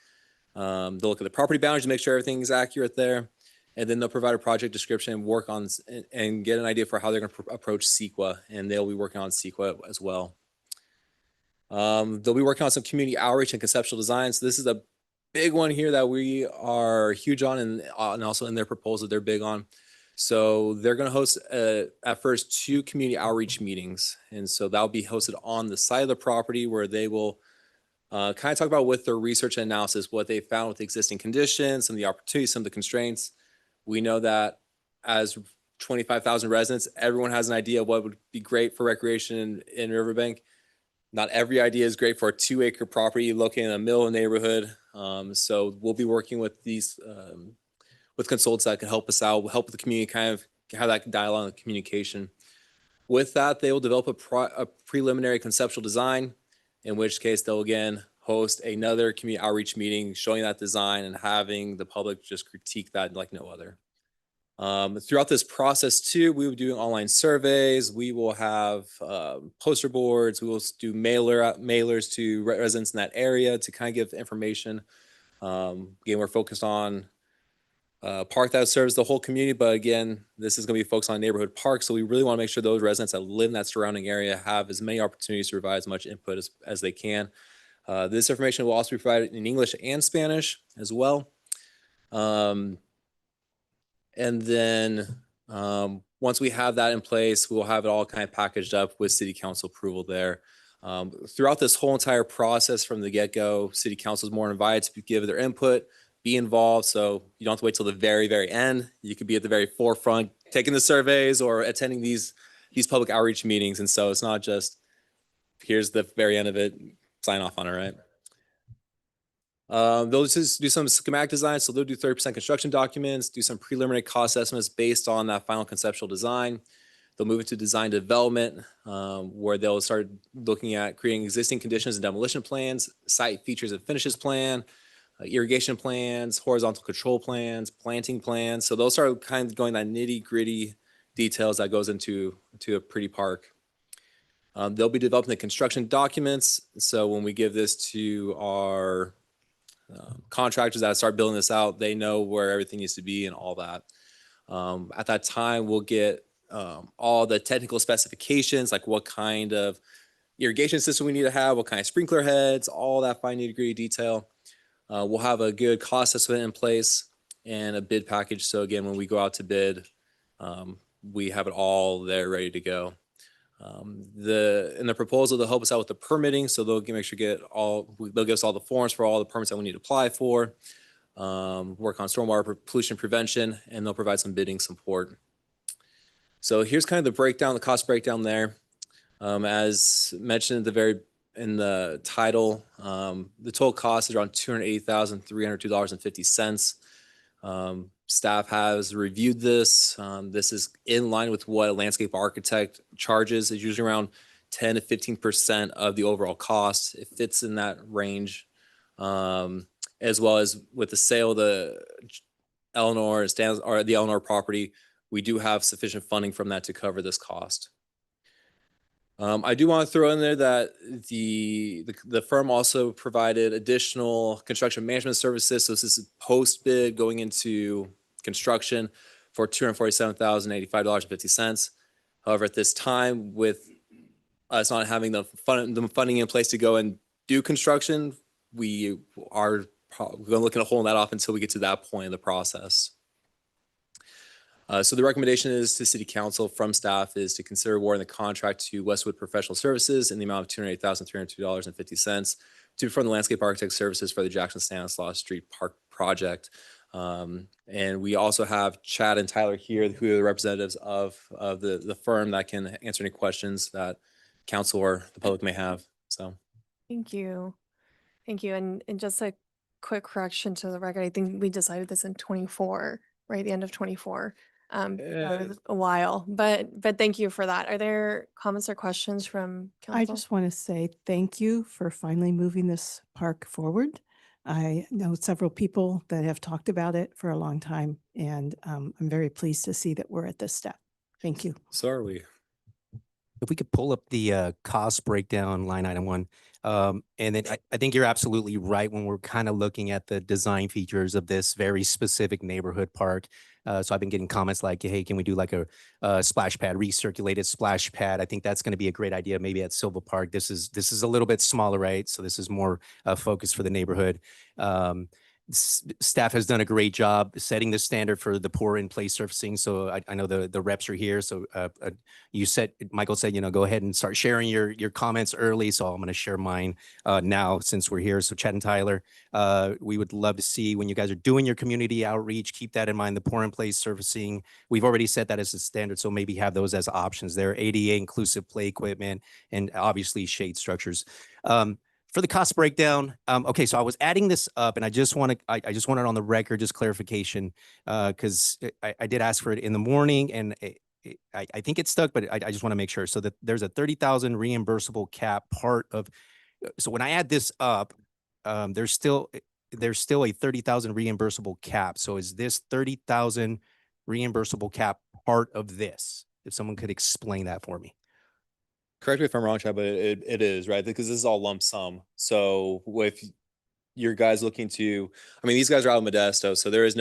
They'll look at the property boundaries to make sure everything is accurate there. And then they'll provide a project description and work on and get an idea for how they're going to approach CEQA, and they'll be working on CEQA as well. They'll be working on some community outreach and conceptual design. So this is a big one here that we are huge on, and also in their proposal they're big on. So they're going to host at first 2 community outreach meetings, and so that'll be hosted on the side of the property where they will kind of talk about with their research and analysis what they found with the existing conditions, some of the opportunities, some of the constraints. We know that as 25,000 residents, everyone has an idea of what would be great for recreation in Riverbank. Not every idea is great for a 2-acre property located in the middle of the neighborhood. So we'll be working with these with consultants that can help us out, help with the community, kind of have that dialogue and communication. With that, they will develop a preliminary conceptual design, in which case they'll again host another community outreach meeting showing that design and having the public just critique that like no other. Throughout this process too, we will be doing online surveys. We will have poster boards. We will do mailers to residents in that area to kind of give information. Again, we're focused on park that serves the whole community, but again, this is going to be focused on neighborhood parks. So we really want to make sure those residents that live in that surrounding area have as many opportunities to provide as much input as they can. This information will also be provided in English and Spanish as well. And then once we have that in place, we'll have it all kind of packaged up with city council approval there. Throughout this whole entire process from the get-go, city council is more invited to give their input, be involved. So you don't have to wait till the very, very end. You could be at the very forefront, taking the surveys or attending these public outreach meetings. And so it's not just, here's the very end of it, sign off on it, right? They'll just do some schematic design. So they'll do 30% construction documents, do some preliminary cost estimates based on that final conceptual design. They'll move into design development, where they'll start looking at creating existing conditions and demolition plans, site features and finishes plan, irrigation plans, horizontal control plans, planting plans. So those start kind of going that nitty gritty details that goes into a pretty park. They'll be developing the construction documents. So when we give this to our contractors that start building this out, they know where everything needs to be and all that. At that time, we'll get all the technical specifications, like what kind of irrigation system we need to have, what kind of sprinkler heads, all that fine nitty-gritty detail. We'll have a good cost estimate in place and a bid package. So again, when we go out to bid, we have it all there ready to go. In the proposal, they'll help us out with the permitting, so they'll make sure they'll give us all the forms for all the permits that we need to apply for, work on stormwater pollution prevention, and they'll provide some bidding support. So here's kind of the breakdown, the cost breakdown there. As mentioned in the title, the total cost is around $280,302.50. Staff has reviewed this. This is in line with what a landscape architect charges. It's usually around 10 to 15% of the overall cost. It fits in that range, as well as with the sale of the Eleanor and the Eleanor property. We do have sufficient funding from that to cover this cost. I do want to throw in there that the firm also provided additional construction management services. So this is post bid going into construction for $247,085.50. However, at this time, with us not having the funding in place to go and do construction, we are going to look at holding that off until we get to that point in the process. So the recommendation is to City Council from staff is to consider awarding the contract to Westwood Professional Services in the amount of $208,302.50 to perform the landscape architect services for the Jackson Stanislaus Street Park project. And we also have Chad and Tyler here, who are the representatives of the firm that can answer any questions that council or the public may have. So Thank you. Thank you. And just a quick correction to the record. I think we decided this in 24, right? The end of 24. That was a while, but thank you for that. Are there comments or questions from council? I just want to say thank you for finally moving this park forward. I know several people that have talked about it for a long time, and I'm very pleased to see that we're at this step. Thank you. So are we. If we could pull up the cost breakdown line item 1. And then I think you're absolutely right when we're kind of looking at the design features of this very specific neighborhood park. So I've been getting comments like, hey, can we do like a splash pad, recirculated splash pad? I think that's going to be a great idea maybe at Silva Park. This is a little bit smaller, right? So this is more focused for the neighborhood. Staff has done a great job setting the standard for the pour in place surfacing. So I know the reps are here. So Michael said, go ahead and start sharing your comments early. So I'm going to share mine now since we're here. So Chad and Tyler, we would love to see when you guys are doing your community outreach, keep that in mind, the pour in place surfacing. We've already set that as a standard. So maybe have those as options there, ADA inclusive play equipment, and obviously shade structures. For the cost breakdown, okay, so I was adding this up, and I just wanted on the record just clarification because I did ask for it in the morning, and I think it's stuck, but I just want to make sure. So that there's a 30,000 reimbursable cap part of. So when I add this up, there's still a 30,000 reimbursable cap. So is this 30,000 reimbursable cap part of this? If someone could explain that for me. Correct me if I'm wrong, Chad, but it is, right? Because this is all lump sum. So if your guys looking to, these guys are out of Modesto, so there is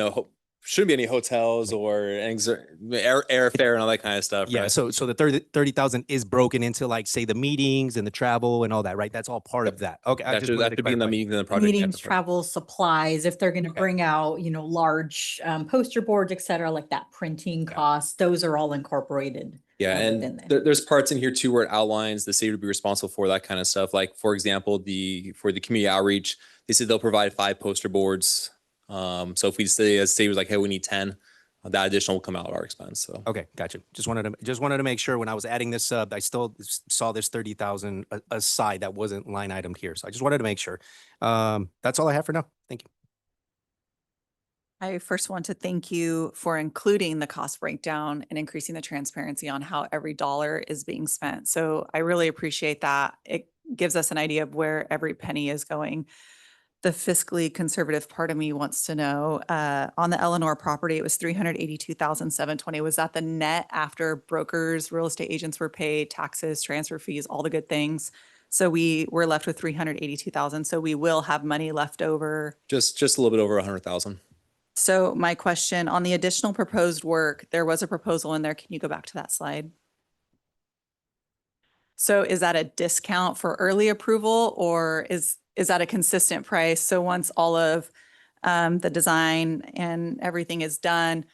shouldn't be any hotels or airfare and all that kind of stuff. Yeah. Right? So the 30,000 is broken into like, say, the meetings and the travel and all that, right? That's all part of that. Okay. That should be in the meeting and the project. Meetings, travel, supplies, if they're going to bring out, large poster boards, et cetera, like that printing costs, those are all incorporated. Yeah, and there's parts in here too where it outlines the city would be responsible for that kind of stuff. Like, for example, for the community outreach, they said they'll provide 5 poster boards. So if we say, as city was like, hey, we need 10, that additional will come out at our expense. So okay, gotcha. Just wanted to make sure when I was adding this up, I still saw this 30,000 aside that wasn't line item here. So I just wanted to make sure. That's all I have for now. Thank you. I first want to thank you for including the cost breakdown and increasing the transparency on how every dollar is being spent. So I really appreciate that. It gives us an idea of where every penny is going. The fiscally conservative part of me wants to know, on the Eleanor property, it was $382,720. Was that the net after brokers, real estate agents were paid, taxes, transfer fees, all the good things? So we were left with $382,000. So we will have money left over. Just a little bit over 100,000. So my question on the additional proposed work, there was a proposal in there. Can you go back to that slide? So is that a discount for early approval, or is that a consistent price? So once all of the design and everything is done,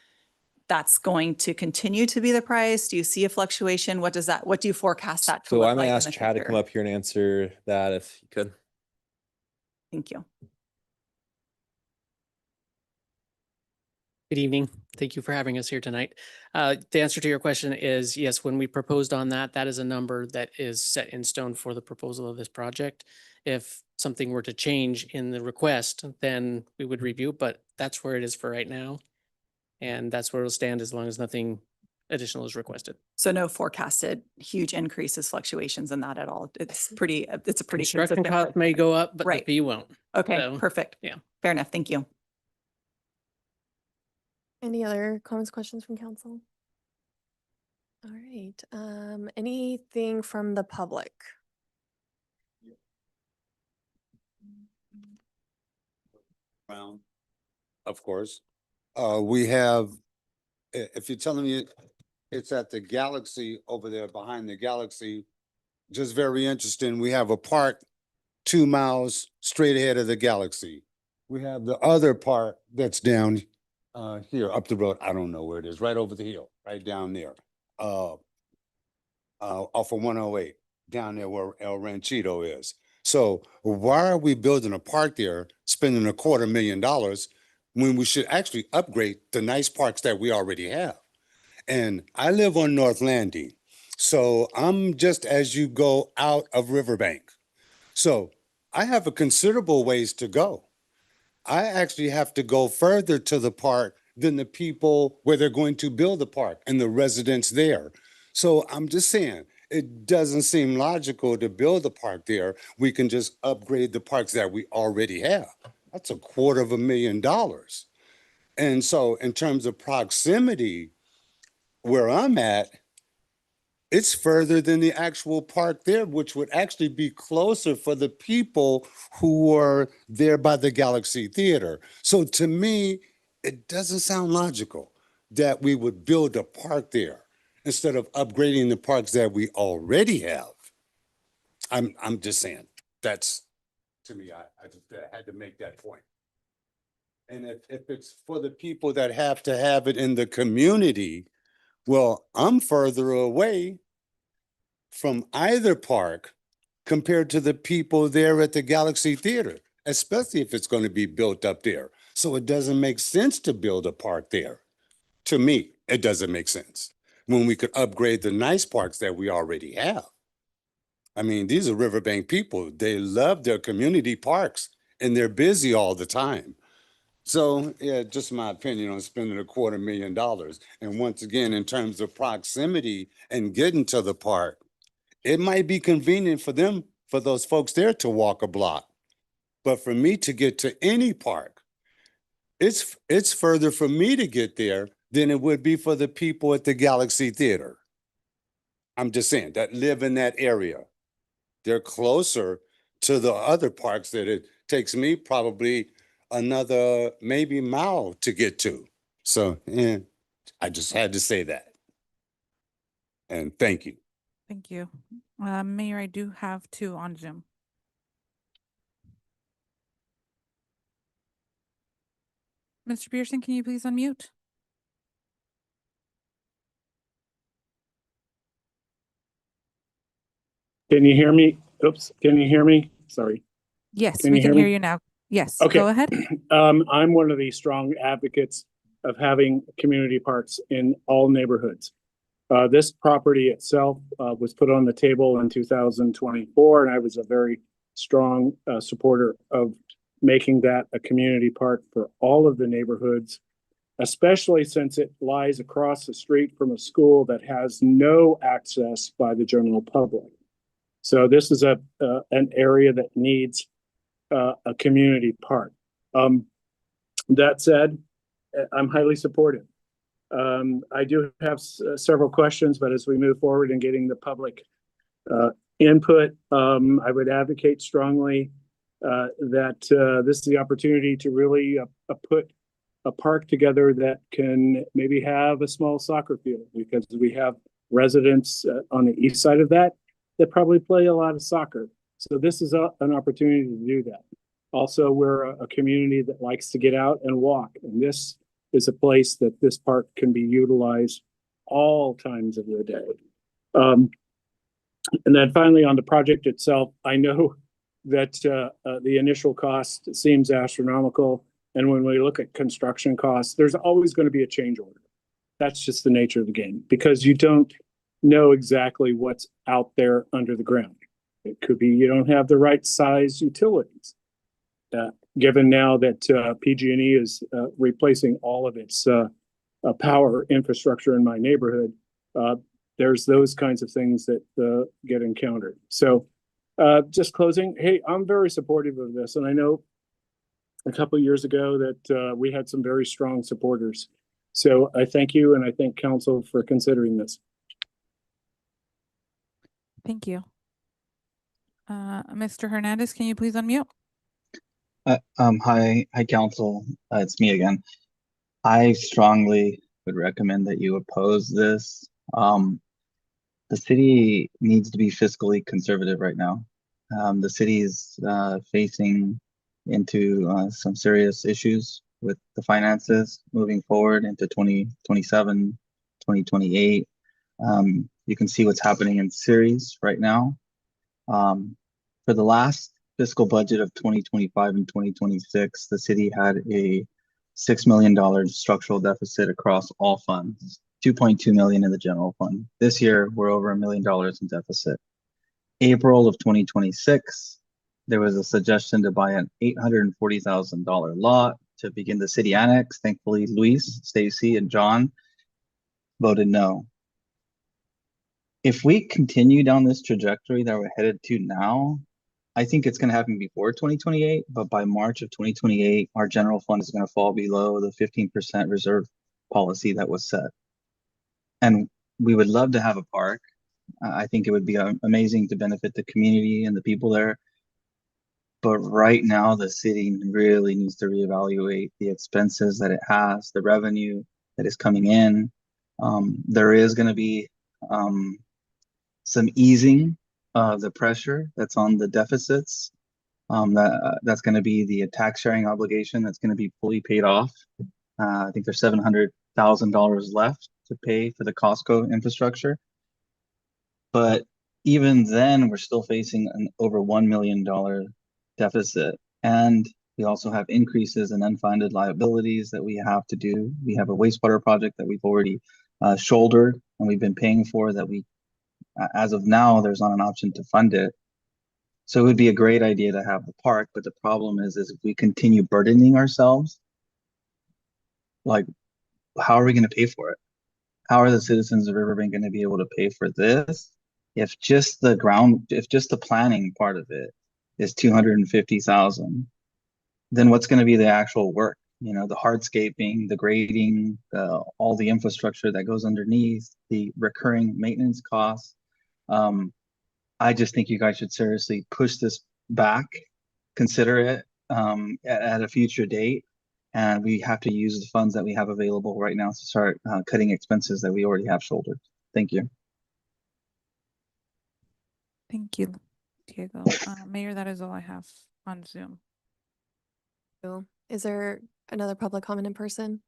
that's going to continue to be the price? Do you see a fluctuation? What do you forecast that to So look I'm like gonna in ask the Chad to come future? up here and answer that if you could. Thank you. Good evening. Thank you for having us here tonight. The answer to your question is yes, when we proposed on that, that is a number that is set in stone for the proposal of this project. If something were to change in the request, then we would review, but that's where it is for right now. And that's where it'll stand as long as nothing additional is requested. So no forecasted huge increases, fluctuations in that at all. It's a pretty Construction consistent cost may go up, but the Right. fee won't. Okay, So, perfect. yeah. Fair enough. Thank you. Any other comments, questions from council? All right, anything from the public? Of course. We have, if you're telling me it's at the Galaxy over there behind the Galaxy, just very interesting. We have a park 2 miles straight ahead of the Galaxy. We have the other park that's down here up the road. I don't know where it is, right over the hill, right down there. Off of 108, down there where El Ranchito is. So why are we building a park there, spending $250,000 when we should actually upgrade the nice parks that we already have? And I live on North Landing, so I'm just as you go out of Riverbank. So I have a considerable ways to go. I actually have to go further to the park than the people where they're going to build the park and the residents there. So I'm just saying, it doesn't seem logical to build a park there. We can just upgrade the parks that we already have. That's $250,000. And so in terms of proximity, where I'm at, it's further than the actual park there, which would actually be closer for the people who are there by the Galaxy Theater. So to me, it doesn't sound logical that we would build a park there instead of upgrading the parks that we already have. I'm just saying, that's, to me, I just had to make that point. And if it's for the people that have to have it in the community, well, I'm further away from either park compared to the people there at the Galaxy Theater, especially if it's going to be built up there. So it doesn't make sense to build a park there. To me, it doesn't make sense when we could upgrade the nice parks that we already have. I mean, these are Riverbank people. They love their community parks and they're busy all the time. So, yeah, just my opinion on spending $250,000. And once again, in terms of proximity and getting to the park, it might be convenient for them, for those folks there to walk a block. But for me to get to any park, it's further for me to get there than it would be for the people at the Galaxy Theater. I'm just saying that live in that area. They're closer to the other parks that it takes me probably another maybe mile to get to. So, yeah, I just had to say that. And thank you. Thank you. Mayor, I do have 2 on Zoom. Mr. Pearson, can you please unmute? Can you hear me? Oops, can you hear me? Sorry. Yes, Can we you can hear hear me? you now. Yes, Okay. go ahead. I'm one of the strong advocates of having community parks in all neighborhoods. This property itself was put on the table in 2024, and I was a very strong supporter of making that a community park for all of the neighborhoods, especially since it lies across the street from a school that has no access by the general public. So this is an area that needs a community park. That said, I'm highly supportive. I do have several questions, but as we move forward in getting the public input, I would advocate strongly that this is the opportunity to really put a park together that can maybe have a small soccer field, because we have residents on the east side of that probably play a lot of soccer. So this is an opportunity to do that. Also, we're a community that likes to get out and walk, and this is a place that this park can be utilized all times of the day. And then finally, on the project itself, I know that the initial cost seems astronomical. And when we look at construction costs, there's always going to be a change order. That's just the nature of the game, because you don't know exactly what's out there under the ground. It could be you don't have the right size utilities. Given now that PG&E is replacing all of its power infrastructure in my neighborhood, there's those kinds of things that get encountered. So just closing, hey, I'm very supportive of this. And I know a couple of years ago that we had some very strong supporters. So I thank you, and I thank council for considering this. Thank you. Mr. Hernandez, can you please unmute? Hi, council. It's me again. I strongly would recommend that you oppose this. The city needs to be fiscally conservative right now. The city is facing into some serious issues with the finances moving forward into 2027, 2028. You can see what's happening in series right now. For the last fiscal budget of 2025 and 2026, the city had a $6 million structural deficit across all funds, 2.2 million in the general fund. This year, we're over $1 million in deficit. April of 2026, there was a suggestion to buy an $840,000 lot to begin the city annex. Thankfully, Luis, Stacy, and John voted no. If we continue down this trajectory that we're headed to now, I think it's going to happen before 2028, but by March of 2028, our general fund is going to fall below the 15% reserve policy that was set. And we would love to have a park. I think it would be amazing to benefit the community and the people there. But right now, the city really needs to reevaluate the expenses that it has, the revenue that is coming in. There is going to be some easing of the pressure that's on the deficits. That's going to be the tax sharing obligation that's going to be fully paid off. I think there's $700,000 left to pay for the Costco infrastructure. But even then, we're still facing an over $1 million deficit. And we also have increases in unfunded liabilities that we have to do. We have a wastewater project that we've already shouldered and we've been paying for that we, as of now, there's not an option to fund it. So it would be a great idea to have the park, but the problem is if we continue burdening ourselves, like, how are we going to pay for it? How are the citizens of Riverbank going to be able to pay for this? If just the planning part of it is $250,000, then what's going to be the actual work? You know, the hardscaping, the grading, all the infrastructure that goes underneath, the recurring maintenance costs. I just think you guys should seriously push this back, consider it at a future date. And we have to use the funds that we have available right now to start cutting expenses that we already have shouldered. Thank you. Thank you, Diego. Mayor, that is all I have on Zoom. Is there another public comment in person?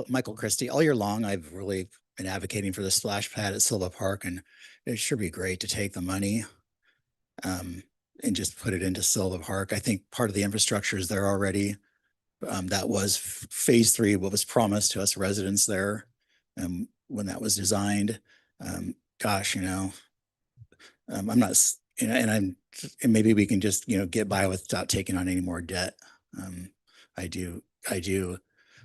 Michael Christie, all year long, I've really been advocating for the splash pad at Silva Park, and it should be great to take the money and just put it into Silva Park. I think part of the infrastructure is there already. That was phase 3, what was promised to us residents there when that was designed. Gosh, you know, I'm not, and maybe we can just, you know, get by without taking on any more debt. I do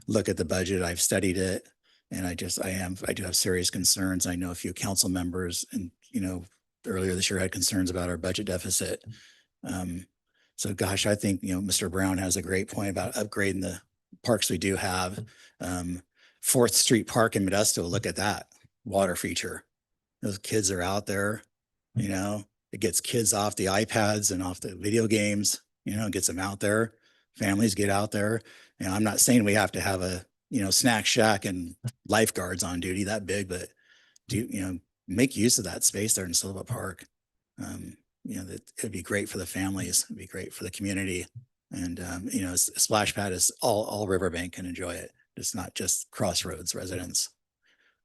look at the budget. I've studied it, and I do have serious concerns. I know a few council members, and, you know, earlier this year had concerns about our budget deficit. So gosh, I think, you know, Mr. Brown has a great point about upgrading the parks we do have. 4th Street Park in Modesto, look at that water feature. Those kids are out there, you know, it gets kids off the iPads and off the video games, you know, gets them out there. Families get out there. You know, I'm not saying we have to have a, you know, snack shack and lifeguards on duty that big, but make use of that space there in Silva Park. that it'd be great for the families, it'd be great for the community. And, splash pad is all Riverbank can enjoy it. It's not just Crossroads residents.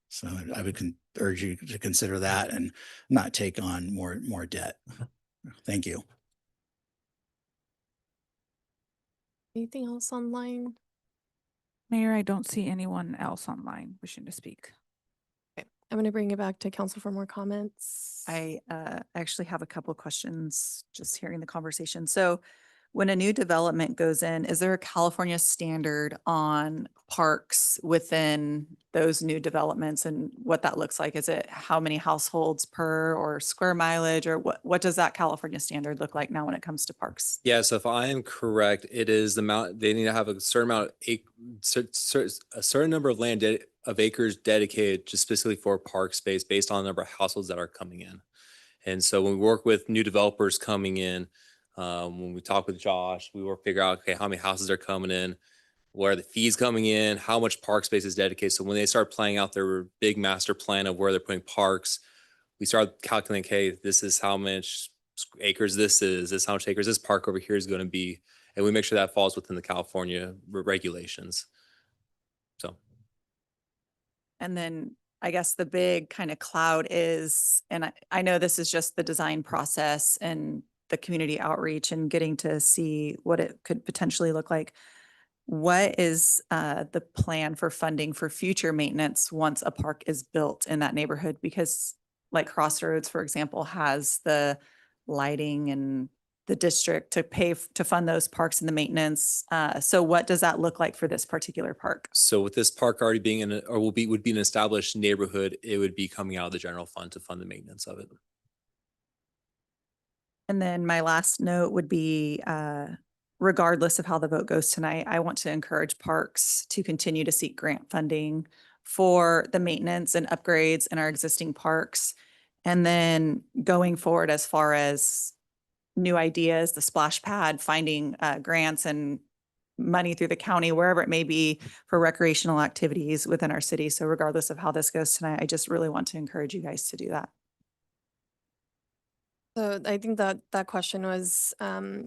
So I would urge you to consider that and not take on more debt. Thank you. Anything else online? Mayor, I don't see anyone else online wishing to speak. Okay, I'm going to bring it back to council for more comments. I actually have a couple of questions just hearing the conversation. So when a new development goes in, is there a California standard on parks within those new developments and what that looks like? Is it how many households per or square mileage, or what does that California standard look like now when it comes to parks? Yeah, so if I am correct, it is the amount, they need to have a certain amount of a certain number of of acres dedicated just specifically for park space based on the number of households that are coming in. And so when we work with new developers coming in, when we talk with Josh, we will figure out, okay, how many houses are coming in, what are the fees coming in, how much park space is dedicated. So when they start playing out their big master plan of where they're putting parks, we start calculating, okay, this is how much acres this is how much acres this park over here is going to be. And we make sure that falls within the California regulations. So. And then I guess the big kind of cloud is, and I know this is just the design process and the community outreach and getting to see what it could potentially look like. What is the plan for funding for future maintenance once a park is built in that neighborhood? Because like Crossroads, for example, has the lighting and the district to pay to fund those parks and the maintenance. So what does that look like for this particular park? So with this park already being in, would be an established neighborhood, it would be coming out of the general fund to fund the maintenance of it. And then my last note would be, regardless of how the vote goes tonight, I want to encourage parks to continue to seek grant funding for the maintenance and upgrades in our existing parks. And then going forward, as far as new ideas, the splash pad, finding grants and money through the county, wherever it may be, for recreational activities within our city. So regardless of how this goes tonight, I just really want to encourage you guys to do that. So I think that that question was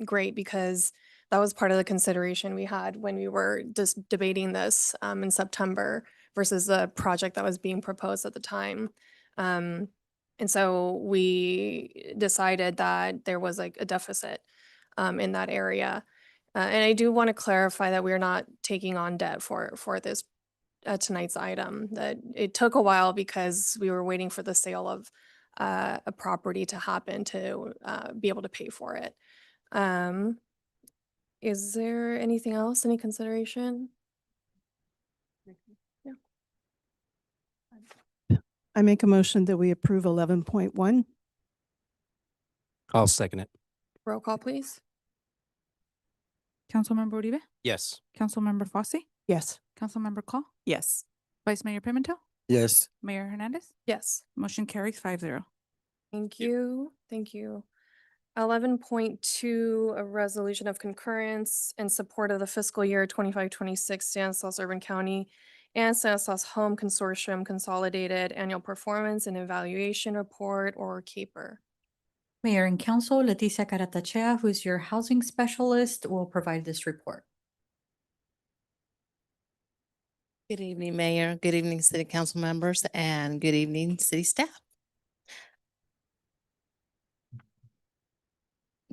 great because that was part of the consideration we had when we were just debating this in September versus the project that was being proposed at the time. And so we decided that there was like a deficit in that area. And I do want to clarify that we're not taking on debt for this tonight's item. That it took a while because we were waiting for the sale of a property to happen to be able to pay for it. Is there anything else, any consideration? Yeah. I make a motion that we approve 11.1. I'll second it. Roll call, please. Councilmember Uribe, Yes. Councilmember Fosse, Yes. Councilmember Call, Yes. Vice Mayor Pimentel, Yes. Mayor Hernandez. Yes. Motion carries 5-0. Thank you. Thank you. 11.2, a resolution of concurrence in support of the fiscal year 25-26 Stanislaus Urban County and Stanislaus Home Consortium Consolidated Annual Performance and Evaluation Report, or CAPER. Mayor and Council, Leticia Caratachea, who's your housing specialist, will provide this report. Good evening, Mayor. Good evening, City Council members, and good evening, City staff.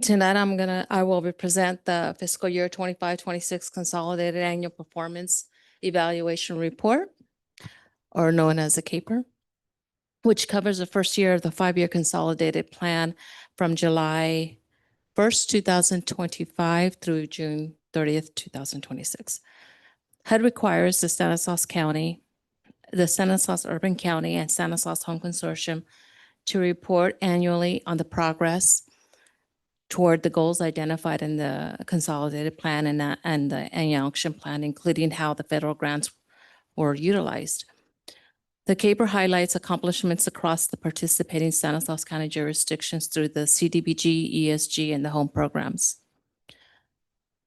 Tonight, I will present the fiscal year 25-26 Consolidated Annual Performance Evaluation Report, or known as the CAPER, which covers the first year of the 5-year consolidated plan from July 1st, 2025 through June 30th, 2026. HUD requires the Stanislaus County, the Stanislaus Urban County, and Stanislaus Home Consortium to report annually on the progress toward the goals identified in the consolidated plan and the annual action plan, including how the federal grants were utilized. The CAPER highlights accomplishments across the participating Stanislaus County jurisdictions through the CDBG, ESG, and the home programs.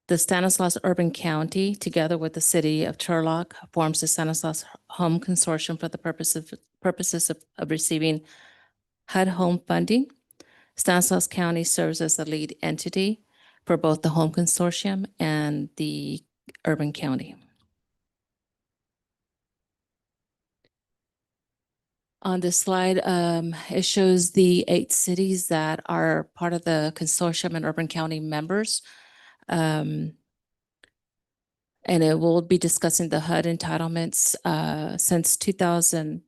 The Stanislaus Urban County, together with the City of Turlock, forms the Stanislaus Home Consortium for the purposes of receiving HUD home funding. Stanislaus County serves as the lead entity for both the Home Consortium and the Urban County. On this slide, it shows the 8 cities that are part of the consortium and Urban County members. And it will be discussing the HUD entitlements since 2001,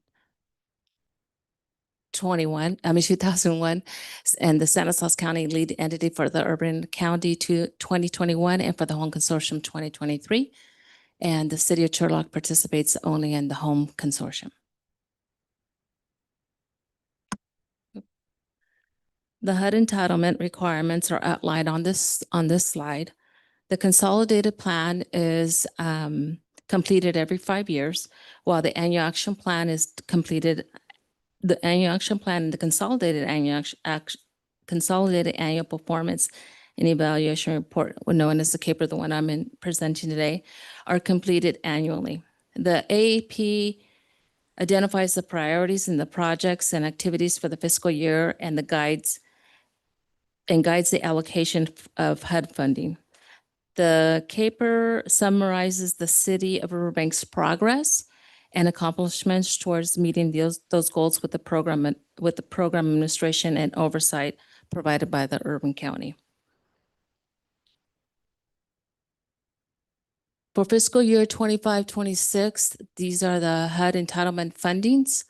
and the Stanislaus County lead entity for the Urban County to 2021 and for the Home Consortium 2023. And the City of Turlock participates only in the Home Consortium. The HUD entitlement requirements are outlined on this slide. The consolidated plan is completed every 5 years, while the annual action plan is completed. The annual action plan and the consolidated annual performance and evaluation report, known as the CAPER, the one I'm presenting today, are completed annually. The AAP identifies the priorities in the projects and activities for the fiscal year and guides the allocation of HUD funding. The CAPER summarizes the City of Riverbank's progress and accomplishments towards meeting those goals with the program administration and oversight provided by the Urban County. For fiscal year 25-26, these are the HUD entitlement fundings.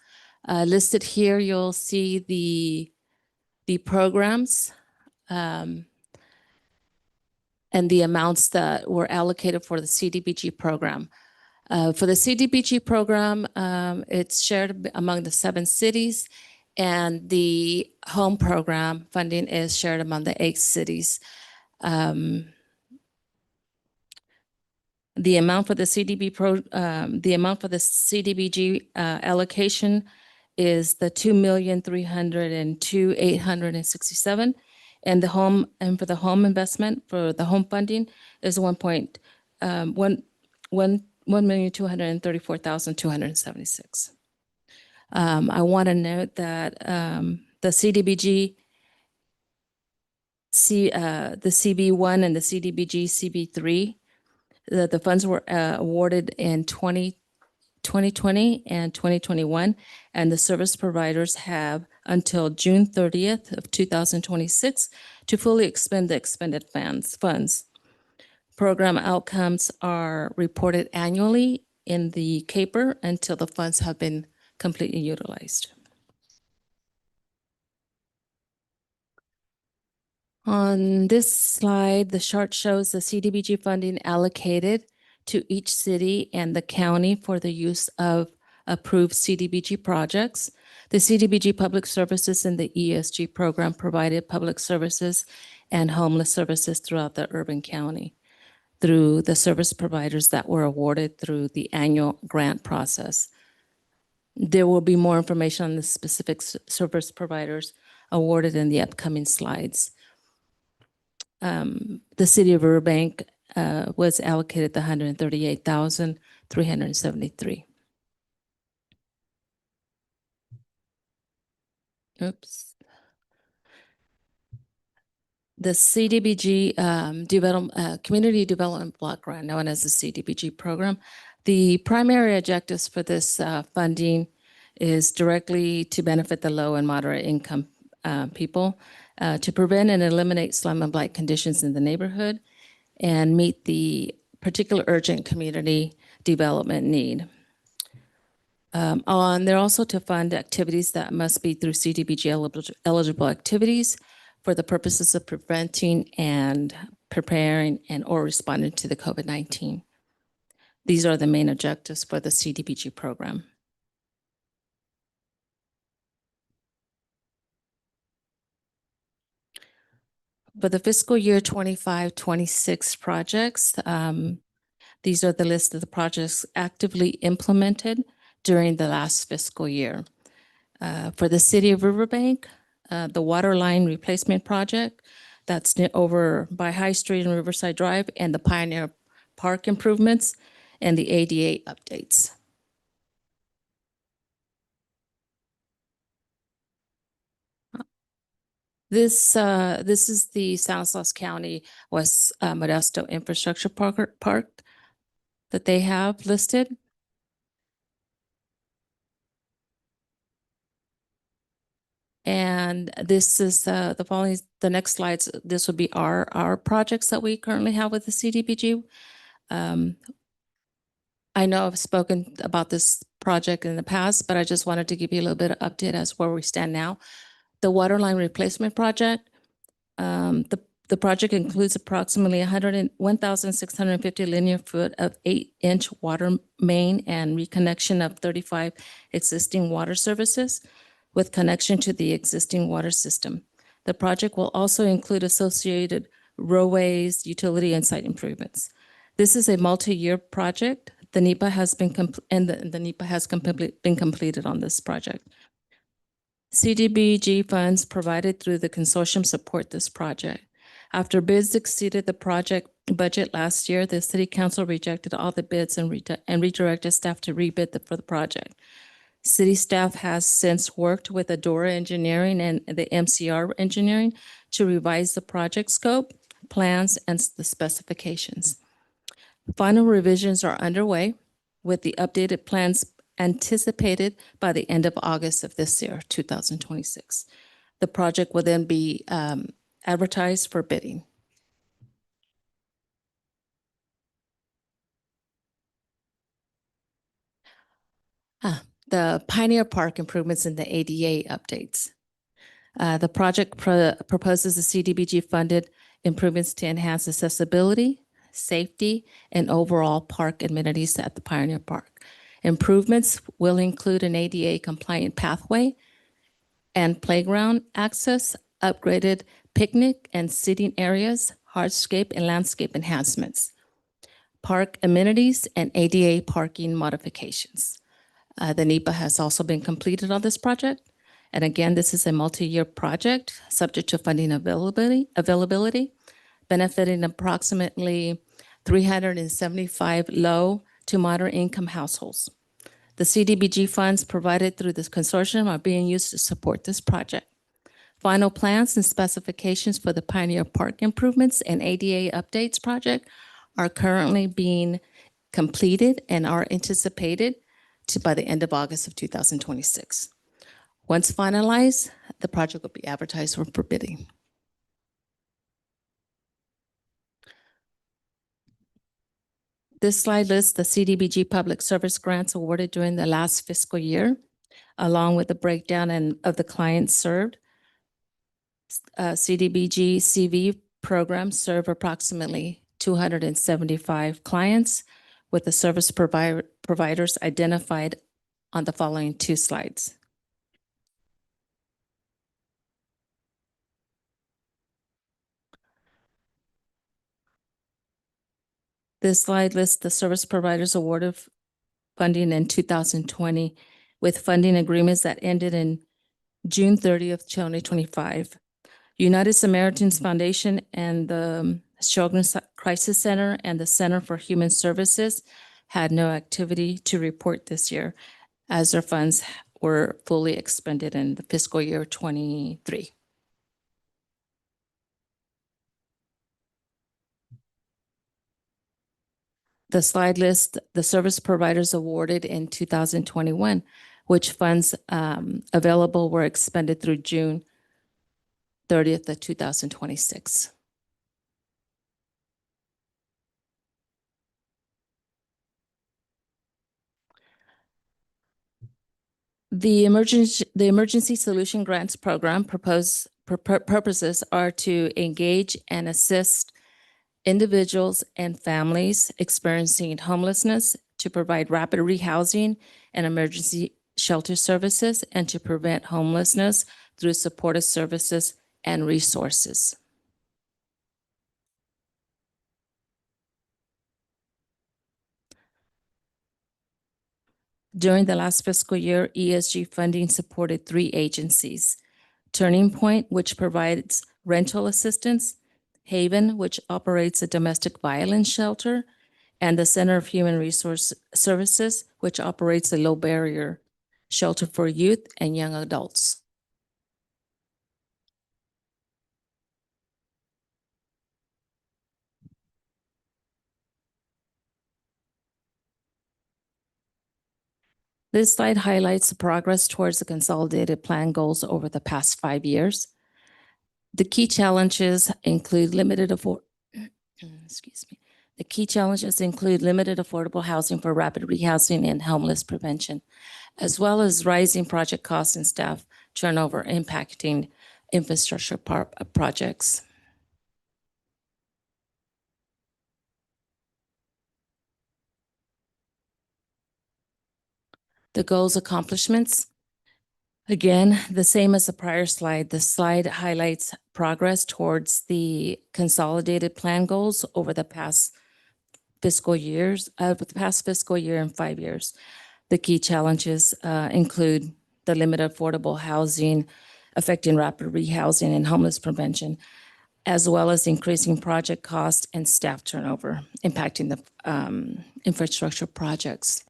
Listed here, you'll see the programs and the amounts that were allocated for the CDBG program. For the CDBG program, it's shared among the 7 cities, and the home program funding is shared among the 8 cities. The amount for the CDBG allocation is the $2,302,867, and for the home investment for the home funding is $1,234,276. I want to note that the CDBG, the CB1 and the CDBG CB3, the funds were awarded in 2020 and 2021, and the service providers have until June 30th of 2026 to fully expend the expended funds. Program outcomes are reported annually in the CAPER until the funds have been completely utilized. On this slide, the chart shows the CDBG funding allocated to each city and the county for the use of approved CDBG projects. The CDBG Public Services and the ESG program provided public services and homeless services throughout the Urban County through the service providers that were awarded through the annual grant process. There will be more information on the specific service providers awarded in the upcoming slides. The City of Riverbank was allocated the $138,373. Oops. The CDBG Community Development Block Grant, known as the CDBG program. The primary objectives for this funding is directly to benefit the low and moderate income people, to prevent and eliminate slum and blight conditions in the neighborhood, and meet the particular urgent community development need. They're also to fund activities that must be through CDBG eligible activities for the purposes of preventing and preparing or responding to the COVID-19. These are the main objectives for the CDBG program. For the fiscal year 25-26 projects, these are the list of the projects actively implemented during the last fiscal year. For the City of Riverbank, the water line replacement project that's over by High Street and Riverside Drive, and the Pioneer Park improvements and the ADA updates. This is the Stanislaus County West Modesto Infrastructure Park that they have listed. And this is the following, the next slides, this would be our projects that we currently have with the CDBG. I know I've spoken about this project in the past, but I just wanted to give you a little bit of update as where we stand now. The water line replacement project, the project includes approximately 1,650 linear foot of 8-inch water main and reconnection of 35 existing water services with connection to the existing water system. The project will also include associated roadways, utility, and site improvements. This is a multi-year project. The NEPA has been the NEPA has been completed on this project. CDBG funds provided through the consortium support this project. After bids exceeded the project budget last year, the City Council rejected all the bids and redirected staff to rebid for the project. City staff has since worked with Adora Engineering and the MCR Engineering to revise the project scope, plans, and the specifications. Final revisions are underway with the updated plans anticipated by the end of August of this year, 2026. The project will then be advertised for bidding. The Pioneer Park improvements and the ADA updates. The project proposes the CDBG funded improvements to enhance accessibility, safety, and overall park amenities at the Pioneer Park. Improvements will include an ADA compliant pathway and playground access, upgraded picnic and seating areas, hardscape and landscape enhancements, park amenities, and ADA parking modifications. The NEPA has also been completed on this project. And again, this is a multi-year project subject to funding availability, benefiting approximately 375 low to moderate income households. The CDBG funds provided through this consortium are being used to support this project. Final plans and specifications for the Pioneer Park improvements and ADA updates project are currently being completed and are anticipated by the end of August of 2026. Once finalized, the project will be advertised for bidding. This slide lists the CDBG public service grants awarded during the last fiscal year, along with the breakdown of the clients served. CDBG CV programs serve approximately 275 clients, with the service providers identified on the following two slides. This slide lists the service providers awarded funding in 2020 with funding agreements that ended in June 30th, 2025. United Samaritans Foundation and the Children's Crisis Center and the Center for Human Services had no activity to report this year as their funds were fully expended in the fiscal year 23. The slide lists the service providers awarded in 2021, which funds available were expended through June 30th of 2026. The Emergency Solution Grants Program purposes are to engage and assist individuals and families experiencing homelessness, to provide rapid rehousing and emergency shelter services, and to prevent homelessness through supportive services and resources. During the last fiscal year, ESG funding supported 3 agencies: Turning Point, which provides rental assistance; Haven, which operates a domestic violence shelter; and the Center of Human Resource Services, which operates a low barrier shelter for youth and young adults. This slide highlights the progress towards the consolidated plan goals over the past 5 years. The key challenges include excuse me. The key challenges include limited affordable housing for rapid rehousing and homeless prevention, as well as rising project costs and staff turnover impacting infrastructure projects. The goals accomplishments. Again, the same as the prior slide. The slide highlights progress towards the consolidated plan goals over the past fiscal year and 5 years. The key challenges include the limited affordable housing affecting rapid rehousing and homeless prevention, as well as increasing project cost and staff turnover impacting the infrastructure projects.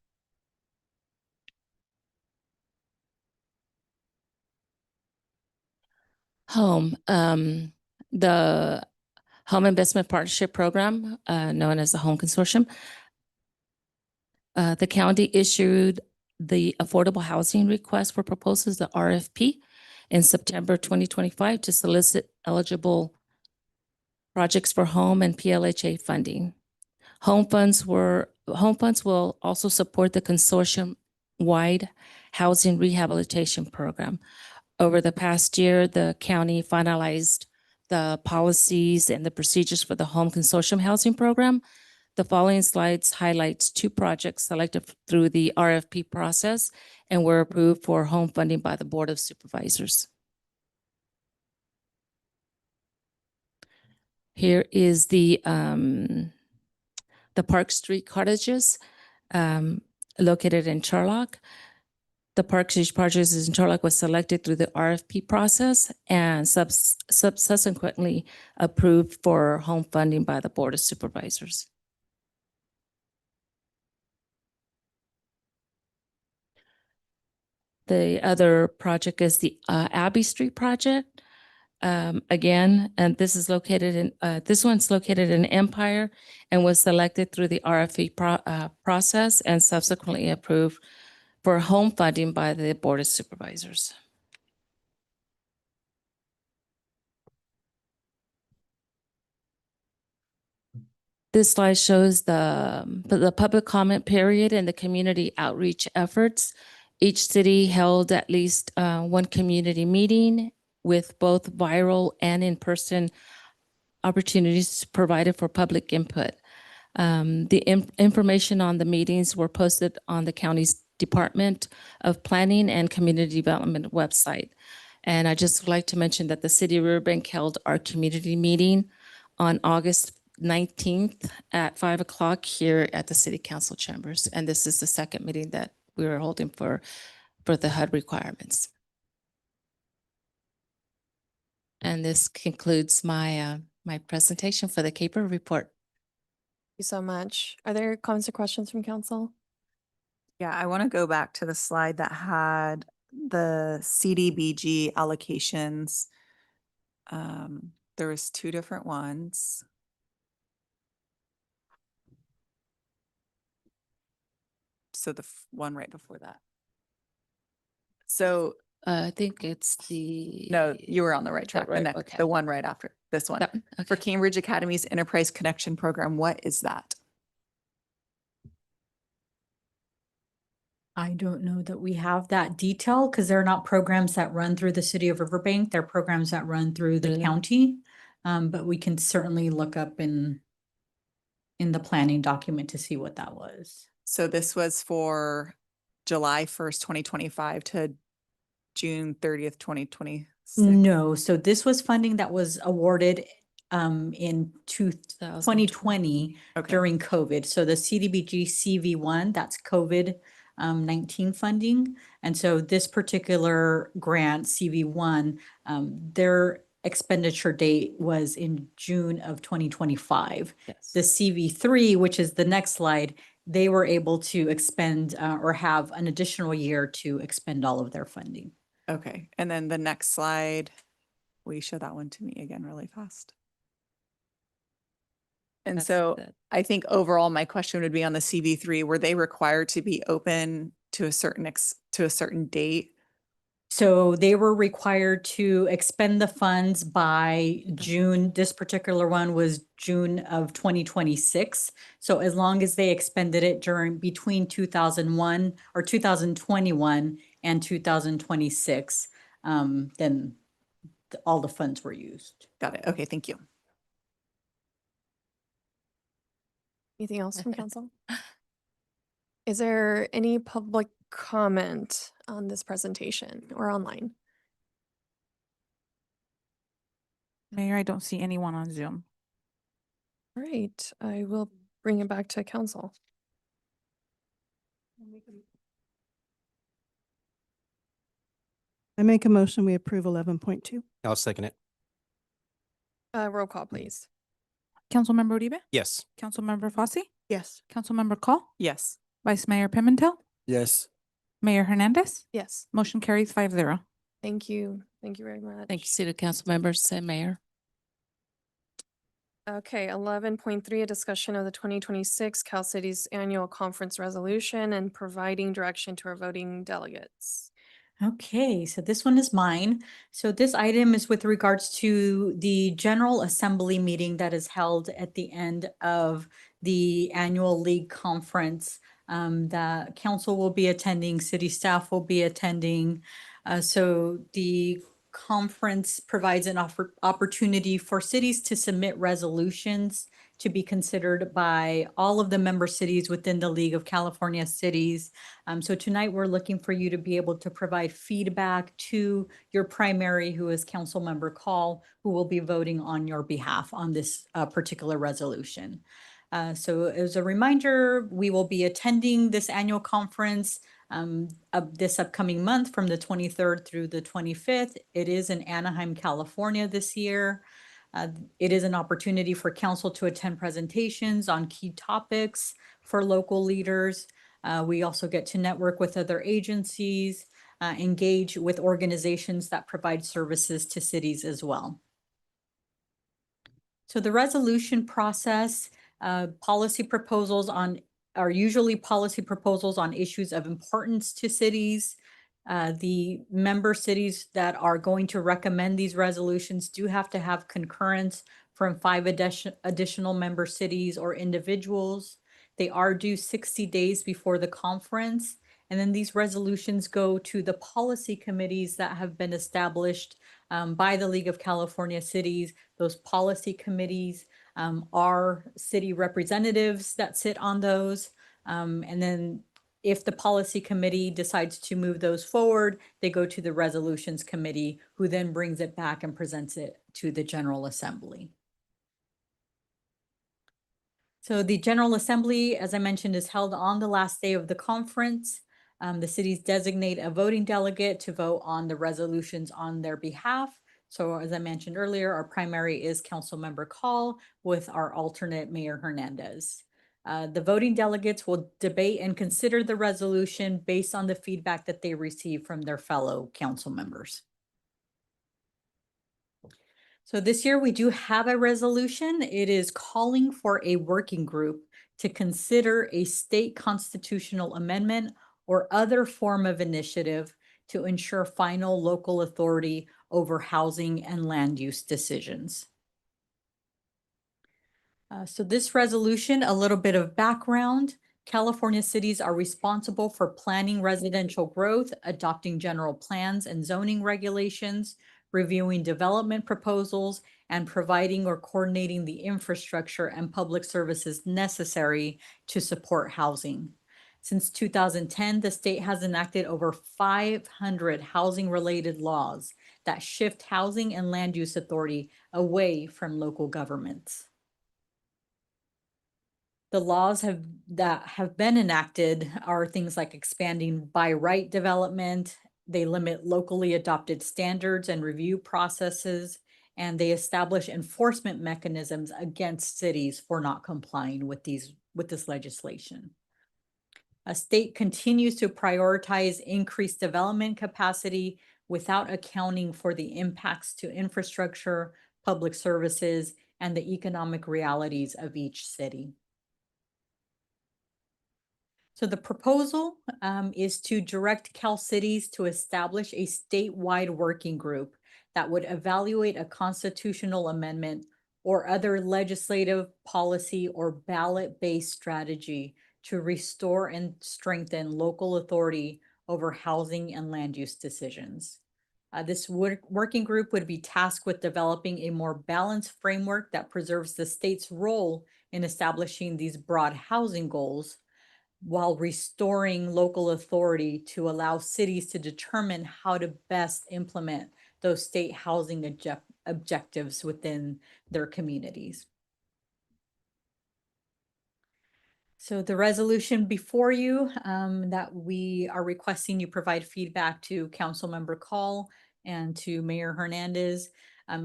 The Home Investment Partnership Program, known as the Home Consortium. The county issued the Affordable Housing Request for Proposals, the RFP, in September 2025 to solicit eligible projects for home and PLHA funding. Home funds will also support the consortium-wide housing rehabilitation program. Over the past year, the county finalized the policies and the procedures for the Home Consortium Housing Program. The following slides highlights 2 projects selected through the RFP process and were approved for home funding by the Board of Supervisors. Here is the Park Street cottages located in Charlock. The Park Street cottages in Charlock was selected through the RFP process and subsequently approved for home funding by the Board of Supervisors. The other project is the Abbey Street project. Again, and this one's located in Empire and was selected through the RFP process and subsequently approved for home funding by the Board of Supervisors. This slide shows the public comment period and the community outreach efforts. Each city held at least one community meeting with both viral and in-person opportunities provided for public input. The information on the meetings were posted on the county's Department of Planning and Community Development website. And I just would like to mention that the City of Riverbank held our community meeting on August 19th at 5 o'clock here at the City Council chambers. And this is the second meeting that we were holding for the HUD requirements. And this concludes my my presentation for the CAPER report. Thank you so much. Are there comments or questions from council? Yeah, I want to go back to the slide that had the CDBG allocations. There was 2 different ones. So the one right before that. So I think it's no, you were on the right track. right? The, the one right after this one. That one? For Okay. Cambridge Academy's Enterprise Connection Program, what is that? I don't know that we have that detail because they're not programs that run through the City of Riverbank. They're programs that run through the Really? county. But we can certainly look up in the planning document to see what that was. So this was for July 1st, 2025 to June 30th, 2026. No, so this was funding that was awarded in 2020 Okay. during COVID. So the CDBG CV1, that's COVID 19 funding. And so this particular grant, CV1, their expenditure date was in June of 2025. Yes. The CV3, which is the next slide, they were able to expend or have an additional year to expend all of their funding. Okay. And then the next slide, will you show that one to me again really fast? And That's so the- I think overall, my question would be on the CV3, were they required to be open to a to a certain date? So they were required to expend the funds by June. This particular one was June of 2026. So as long as they expended it between 2001 or 2021 and 2026, then all the funds were used. Got it. Okay, thank you. Anything else from council? Is there any public comment on this presentation or online? Mayor, I don't see anyone on Zoom. All right, I will bring it back to council. I make a motion, we approve 11.2. I'll second it. Roll call, please. Councilmember Uribe? Yes. Councilmember Fosse? Yes. Councilmember Call? Yes. Vice Mayor Pimentel? Yes. Mayor Hernandez? Yes, Motion carries 5-0. thank you. Thank you very much. Thank you, City Council members and Mayor. Okay, 11.3, a discussion of the 2026 Cal Cities Annual Conference Resolution and providing direction to our voting delegates. Okay, so this one is mine. So this item is with regards to the General Assembly meeting that is held at the end of the annual league conference. The council will be attending, city staff will be attending. So the conference provides an opportunity for cities to submit resolutions to be considered by all of the member cities within the League of California Cities. So tonight we're looking for you to be able to provide feedback to your primary, who is Councilmember Call, who will be voting on your behalf on this particular resolution. So as a reminder, we will be attending this annual conference of this upcoming month from the 23rd through the 25th. It is in Anaheim, California this year. It is an opportunity for council to attend presentations on key topics for local leaders. We also get to network with other agencies, engage with organizations that provide services to cities as well. So the resolution process, policy proposals are usually policy proposals on issues of importance to cities. The member cities that are going to recommend these resolutions do have to have concurrence from 5 additional member cities or individuals. They are due 60 days before the conference. And then these resolutions go to the policy committees that have been established by the League of California Cities. Those policy committees are city representatives that sit on those. And then if the policy committee decides to move those forward, they go to the resolutions committee, who then brings it back and presents it to the General Assembly. So the General Assembly, as I mentioned, is held on the last day of the conference. The cities designate a voting delegate to vote on the resolutions on their behalf. So as I mentioned earlier, our primary is Councilmember Call with our alternate Mayor Hernandez. The voting delegates will debate and consider the resolution based on the feedback that they receive from their fellow council members. So this year we do have a resolution. It is calling for a working group to consider a state constitutional amendment or other form of initiative to ensure final local authority over housing and land use decisions. So this resolution, a little bit of background. California cities are responsible for planning residential growth, adopting general plans and zoning regulations, reviewing development proposals, and providing or coordinating the infrastructure and public services necessary to support housing. Since 2010, the state has enacted over 500 housing-related laws that shift housing and land use authority away from local governments. The laws that have been enacted are things like expanding by right development. They limit locally adopted standards and review processes, and they establish enforcement mechanisms against cities for not complying with this legislation. A state continues to prioritize increased development capacity without accounting for the impacts to infrastructure, public services, and the economic realities of each city. So the proposal is to direct Cal Cities to establish a statewide working group that would evaluate a constitutional amendment or other legislative policy or ballot-based strategy to restore and strengthen local authority over housing and land use decisions. This working group would be tasked with developing a more balanced framework that preserves the state's role in establishing these broad housing goals while restoring local authority to allow cities to determine how to best implement those state housing objectives within their communities. So the resolution before you that we are requesting you provide feedback to Councilmember Call and to Mayor Hernandez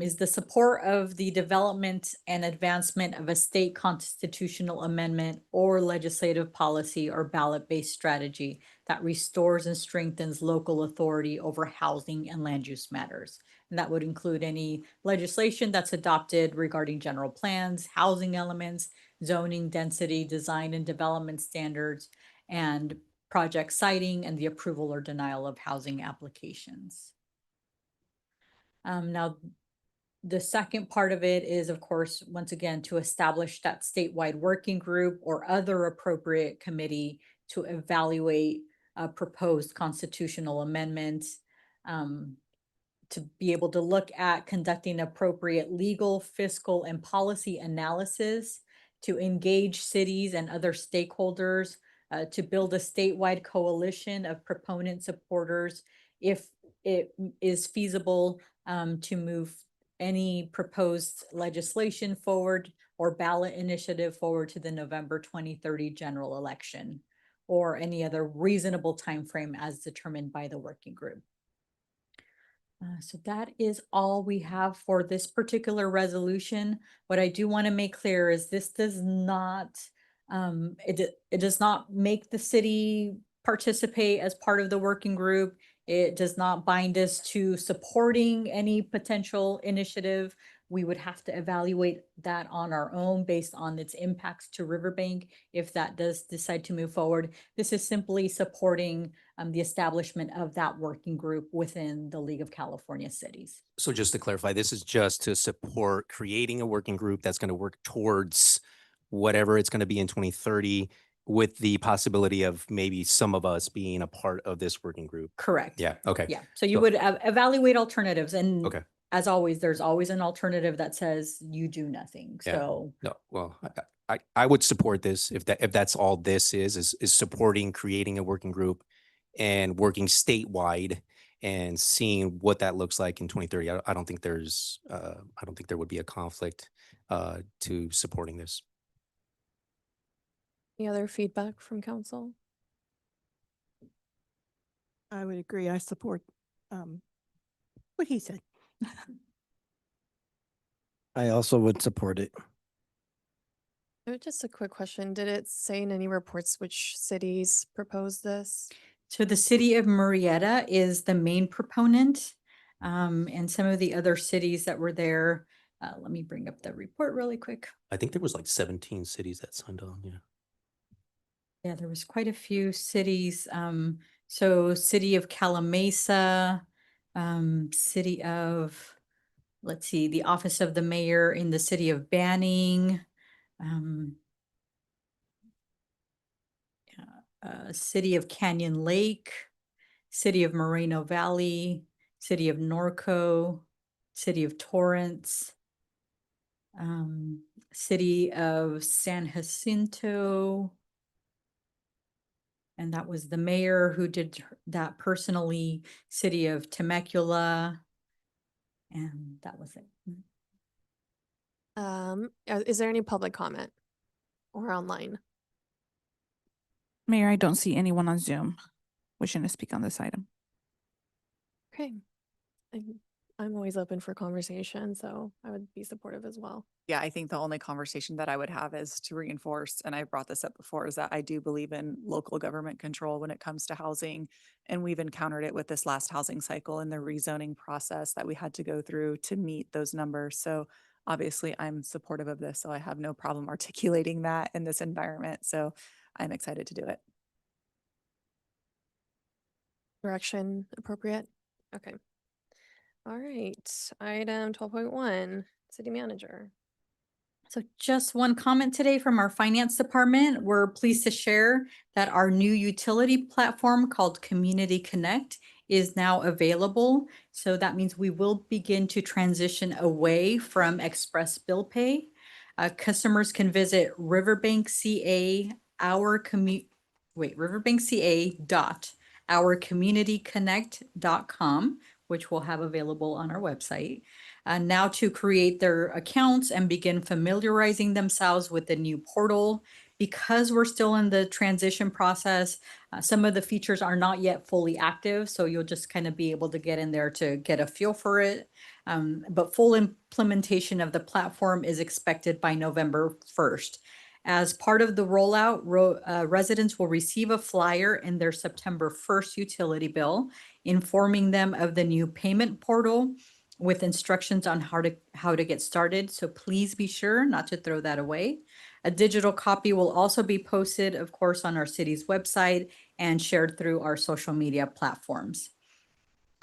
is the support of the development and advancement of a state constitutional amendment or legislative policy or ballot-based strategy that restores and strengthens local authority over housing and land use matters. And that would include any legislation that's adopted regarding general plans, housing elements, zoning, density, design and development standards, and project siting and the approval or denial of housing applications. Now, the second part of it is, of course, once again, to establish that statewide working group or other appropriate committee to evaluate proposed constitutional amendments, to be able to look at conducting appropriate legal, fiscal, and policy analysis, to engage cities and other stakeholders, to build a statewide coalition of proponent supporters if it is feasible to move any proposed legislation forward or ballot initiative forward to the November 2030 general election or any other reasonable timeframe as determined by the working group. So that is all we have for this particular resolution. What I do want to make clear is this does not, it does not make the city participate as part of the working group. It does not bind us to supporting any potential initiative. We would have to evaluate that on our own based on its impacts to Riverbank if that does decide to move forward. This is simply supporting the establishment of that working group within the League of California Cities. So just to clarify, this is just to support creating a working group that's going to work towards whatever it's going to be in 2030 with the possibility of maybe some of us being a part of this working group. Correct. Yeah. Okay. Yeah. So you would evaluate alternatives and Okay. as always, there's always an alternative that says you do nothing. Yeah. So No, well, I would support this if that's all this is supporting creating a working group and working statewide and seeing what that looks like in 2030. I don't think there's I don't think there would be a conflict to supporting this. Any other feedback from council? I would agree. I support what he said. I also would support it. Just a quick question. Did it say in any reports which cities proposed this? So the city of Murrieta is the main proponent, and some of the other cities that were there. Let me bring up the report really quick. I think there was like 17 cities that signed on. Yeah. Yeah, there was quite a few cities. So city of Calamasa, city of, let's see, the office of the mayor in the city of Banning, city of Canyon Lake, city of Moreno Valley, city of Norco, city of Torrance, city of San Jacinto. And that was the mayor who did that personally, city of Temecula. And that was it. Is there any public comment or online? Mayor, I don't see anyone on Zoom wishing to speak on this item. Okay. I'm always open for conversation, so I would be supportive as well. Yeah, I think the only conversation that I would have is to reinforce, and I brought this up before, is that I do believe in local government control when it comes to housing. And we've encountered it with this last housing cycle and the rezoning process that we had to go through to meet those numbers. So obviously I'm supportive of this, so I have no problem articulating that in this environment. So I'm excited to do it. direction appropriate? Okay. All right, item 12.1, city manager. So just one comment today from our finance department. We're pleased to share that our new utility platform called Community Connect is now available. So that means we will begin to transition away from express bill pay. Customers can visit Riverbank CA, Riverbank CA .ourcommunityconnect.com, which we'll have available on our website. Now to create their accounts and begin familiarizing themselves with the new portal. Because we're still in the transition process, some of the features are not yet fully active, so you'll just kind of be able to get in there to get a feel for it. But full implementation of the platform is expected by November 1st. As part of the rollout, residents will receive a flyer in their September 1st utility bill, informing them of the new payment portal with instructions on how to get started. So please be sure not to throw that away. A digital copy will also be posted, of course, on our city's website and shared through our social media platforms.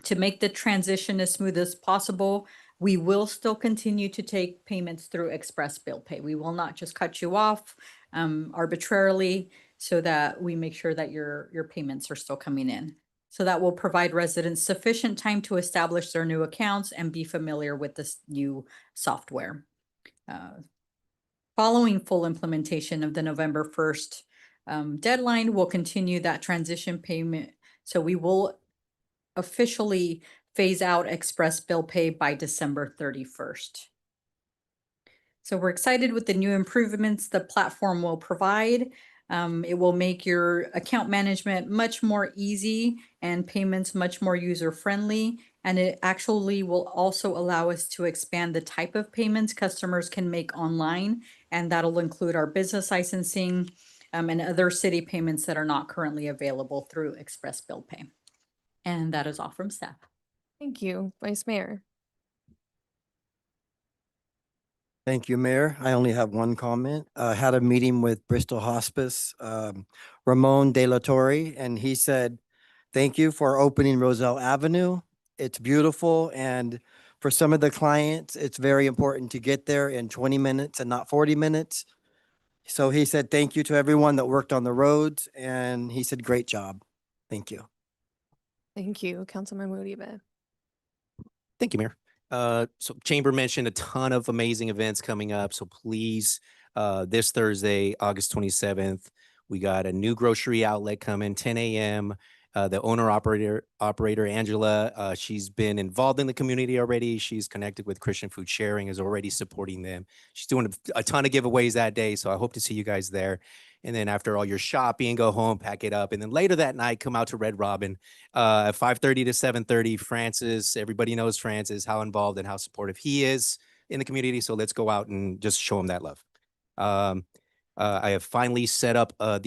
To make the transition as smooth as possible, we will still continue to take payments through express bill pay. We will not just cut you off arbitrarily, so that we make sure that your payments are still coming in. So that will provide residents sufficient time to establish their new accounts and be familiar with this new software. Following full implementation of the November 1st deadline, we'll continue that transition payment. So we will officially phase out express bill pay by December 31st. So we're excited with the new improvements the platform will provide. It will make your account management much more easy and payments much more user-friendly. And it actually will also allow us to expand the type of payments customers can make online. And that'll include our business licensing and other city payments that are not currently available through express bill pay. And that is all from staff. Thank you, Vice Mayor. Thank you, Mayor. I only have one comment. Had a meeting with Bristol Hospice, Ramon De La Torre, and he said, thank you for opening Roselle Avenue. It's beautiful. And for some of the clients, it's very important to get there in 20 minutes and not 40 minutes. So he said, thank you to everyone that worked on the roads. And he said, great job. Thank you. Thank you, Councilmember Uribe. Thank you, Mayor. So Chamber mentioned a ton of amazing events coming up. So please, this Thursday, August 27th, we got a new grocery outlet coming, 10 a.m. The owner operator, Angela, she's been involved in the community already. She's connected with Christian Food Sharing, is already supporting them. She's doing a ton of giveaways that day. So I hope to see you guys there. And then after all your shopping, go home, pack it up. And then later that night, come out to Red Robin at 5:30 to 7:30. Francis, everybody knows Francis, how involved and how supportive he is in the community. So let's go out and just show him that love. I have finally set up I've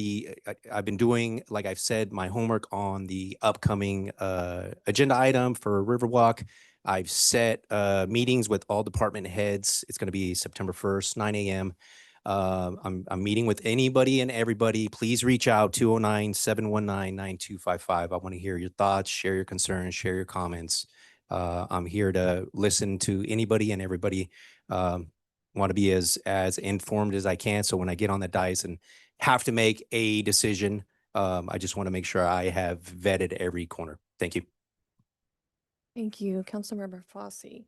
been doing, like I've said, my homework on the upcoming agenda item for Riverwalk. I've set meetings with all department heads. It's going to be September 1st, 9 a.m. I'm meeting with anybody and everybody. Please reach out 209-719-9255. I want to hear your thoughts, share your concerns, share your comments. I'm here to listen to anybody and everybody. Want to be as informed as I can. So when I get on the dais and have to make a decision, I just want to make sure I have vetted every corner. Thank you. Thank you, Councilmember Fosse.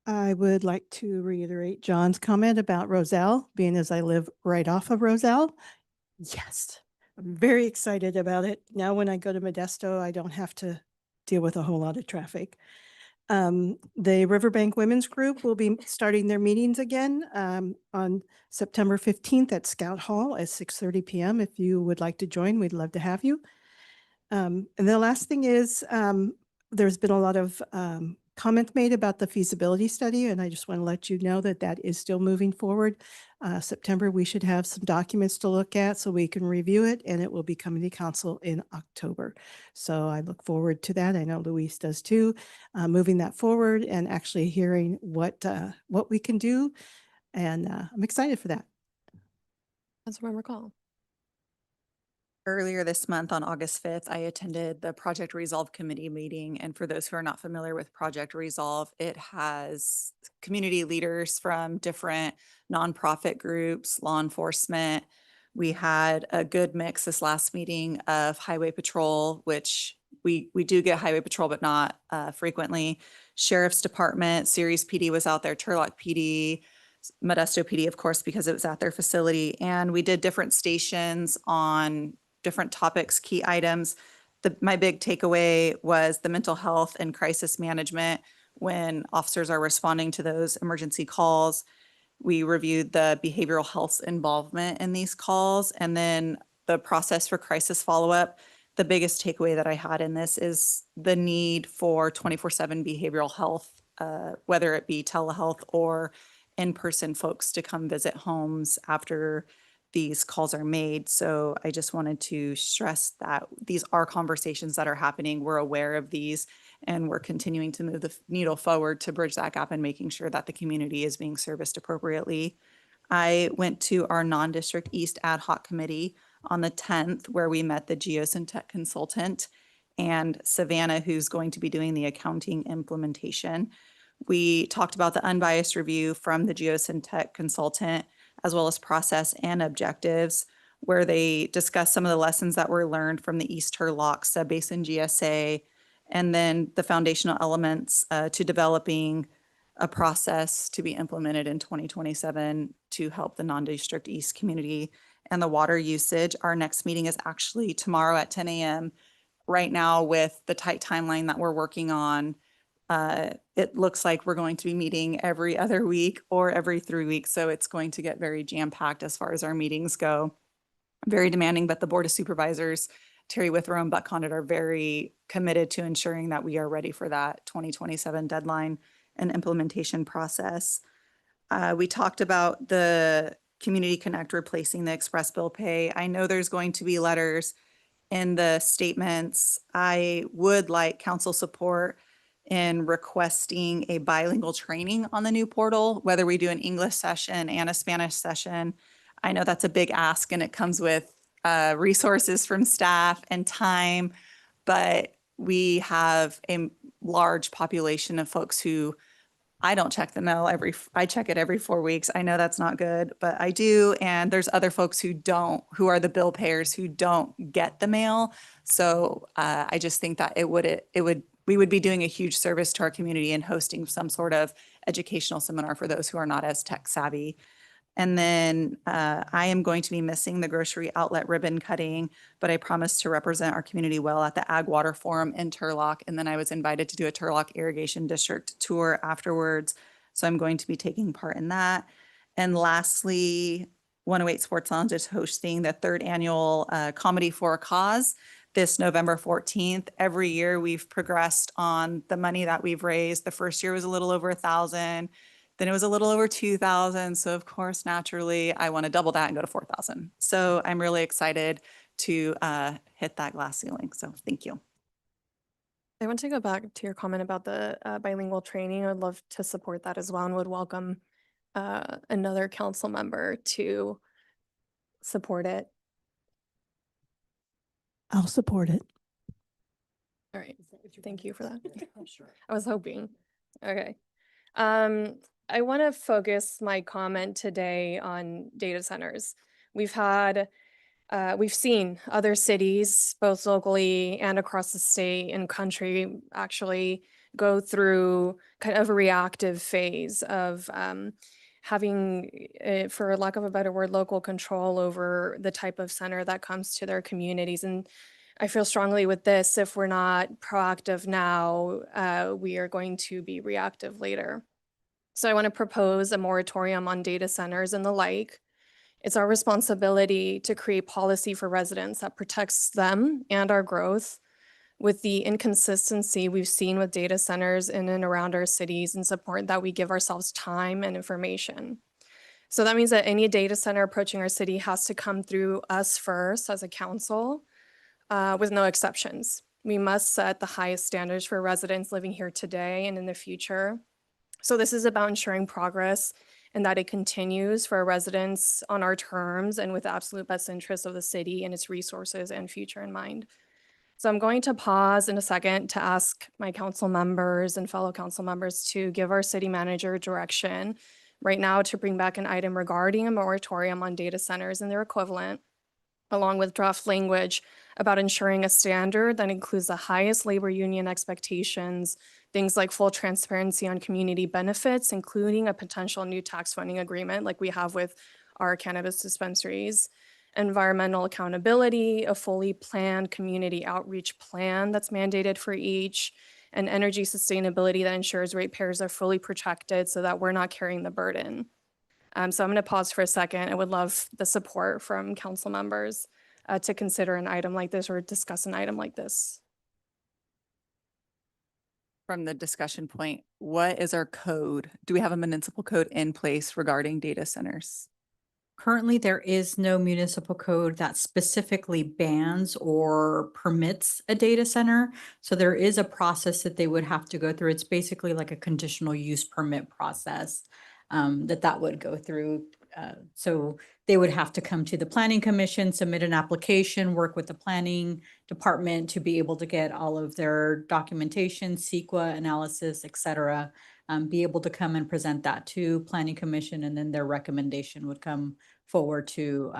I would like to reiterate John's comment about Roselle, being as I live right off of Roselle. Yes, I'm very excited about it. Now when I go to Modesto, I don't have to deal with a whole lot of traffic. The Riverbank Women's Group will be starting their meetings again on September 15th at Scout Hall at 6:30 p.m. If you would like to join, we'd love to have you. And the last thing is there's been a lot of comments made about the feasibility study, and I just want to let you know that that is still moving forward. September, we should have some documents to look at so we can review it, and it will be coming to council in October. So I look forward to that. I know Luis does too, moving that forward and actually hearing what we can do. And I'm excited for that. Councilmember Call. Earlier this month on August 5th, I attended the Project Resolve Committee meeting. And for those who are not familiar with Project Resolve, it has community leaders from different nonprofit groups, law enforcement. We had a good mix this last meeting of Highway Patrol, which we do get Highway Patrol, but not frequently. Sheriff's Department, Ceres PD was out there, Turlock PD, Modesto PD, of course, because it was at their facility. And we did different stations on different topics, key items. My big takeaway was the mental health and crisis management when officers are responding to those emergency calls. We reviewed the behavioral health involvement in these calls and then the process for crisis follow-up. The biggest takeaway that I had in this is the need for 24/7 behavioral health, whether it be telehealth or in-person folks to come visit homes after these calls are made. So I just wanted to stress that these are conversations that are happening. We're aware of these and we're continuing to move the needle forward to bridge that gap and making sure that the community is being serviced appropriately. I went to our non-district East ad hoc committee on the 10th where we met the geosyntech consultant and Savannah, who's going to be doing the accounting implementation. We talked about the unbiased review from the geosyntech consultant, as well as process and objectives, where they discuss some of the lessons that were learned from the East Turlock Subbasin GSA, and then the foundational elements to developing a process to be implemented in 2027 to help the non-district East community and the water usage. Our next meeting is actually tomorrow at 10 a.m. Right now, with the tight timeline that we're working on, it looks like we're going to be meeting every other week or every 3 weeks. So it's going to get very jam-packed as far as our meetings go. Very demanding, but the Board of Supervisors, Terry Withrow and Buck Condit, are very committed to ensuring that we are ready for that 2027 deadline and implementation process. We talked about the Community Connect replacing the express bill pay. I know there's going to be letters in the statements. I would like council support in requesting a bilingual training on the new portal, whether we do an English session and a Spanish session. I know that's a big ask and it comes with resources from staff and time, but we have a large population of folks who I don't check the mail I check it every 4 weeks. I know that's not good, but I do. And there's other folks who don't, who are the bill payers who don't get the mail. So I just think that we would be doing a huge service to our community and hosting some sort of educational seminar for those who are not as tech savvy. And then I am going to be missing the grocery outlet ribbon cutting, but I promised to represent our community well at the Ag Water Forum in Turlock. And then I was invited to do a Turlock Irrigation District tour afterwards. So I'm going to be taking part in that. And lastly, 108 Sports Lounge is hosting the 3rd annual Comedy for a Cause this November 14th. Every year we've progressed on the money that we've raised. The first year was a little over 1,000. Then it was a little over 2,000. So of course, naturally, I want to double that and go to 4,000. So I'm really excited to hit that glass ceiling. So thank you. I want to go back to your comment about the bilingual training. I'd love to support that as well and would welcome another council member to support it. I'll support it. All right. Thank you for that. I was hoping. Okay. I want to focus my comment today on data centers. We've seen other cities, both locally and across the state and country, actually go through kind of a reactive phase of having, for lack of a better word, local control over the type of center that comes to their communities. And I feel strongly with this, if we're not proactive now, we are going to be reactive later. So I want to propose a moratorium on data centers and the like. It's our responsibility to create policy for residents that protects them and our growth. With the inconsistency we've seen with data centers in and around our cities, and support that we give ourselves time and information. So that means that any data center approaching our city has to come through us first as a council, with no exceptions. We must set the highest standards for residents living here today and in the future. So this is about ensuring progress and that it continues for our residents on our terms and with the absolute best interest of the city and its resources and future in mind. So I'm going to pause in a second to ask my council members and fellow council members to give our city manager direction right now to bring back an item regarding a moratorium on data centers and their equivalent, along with draft language about ensuring a standard that includes the highest labor union expectations, things like full transparency on community benefits, including a potential new tax funding agreement like we have with our cannabis dispensaries, environmental accountability, a fully planned community outreach plan that's mandated for each, and energy sustainability that ensures ratepayers are fully protected so that we're not carrying the burden. So I'm going to pause for a second. I would love the support from council members to consider an item like this or discuss an item like this. From the discussion point, what is our code? Do we have a municipal code in place regarding data centers? Currently, there is no municipal code that specifically bans or permits a data center. So there is a process that they would have to go through. It's basically like a conditional use permit process that would go through. So they would have to come to the planning commission, submit an application, work with the planning department to be able to get all of their documentation, CEQA analysis, et cetera, be able to come and present that to planning commission, and then their recommendation would come forward to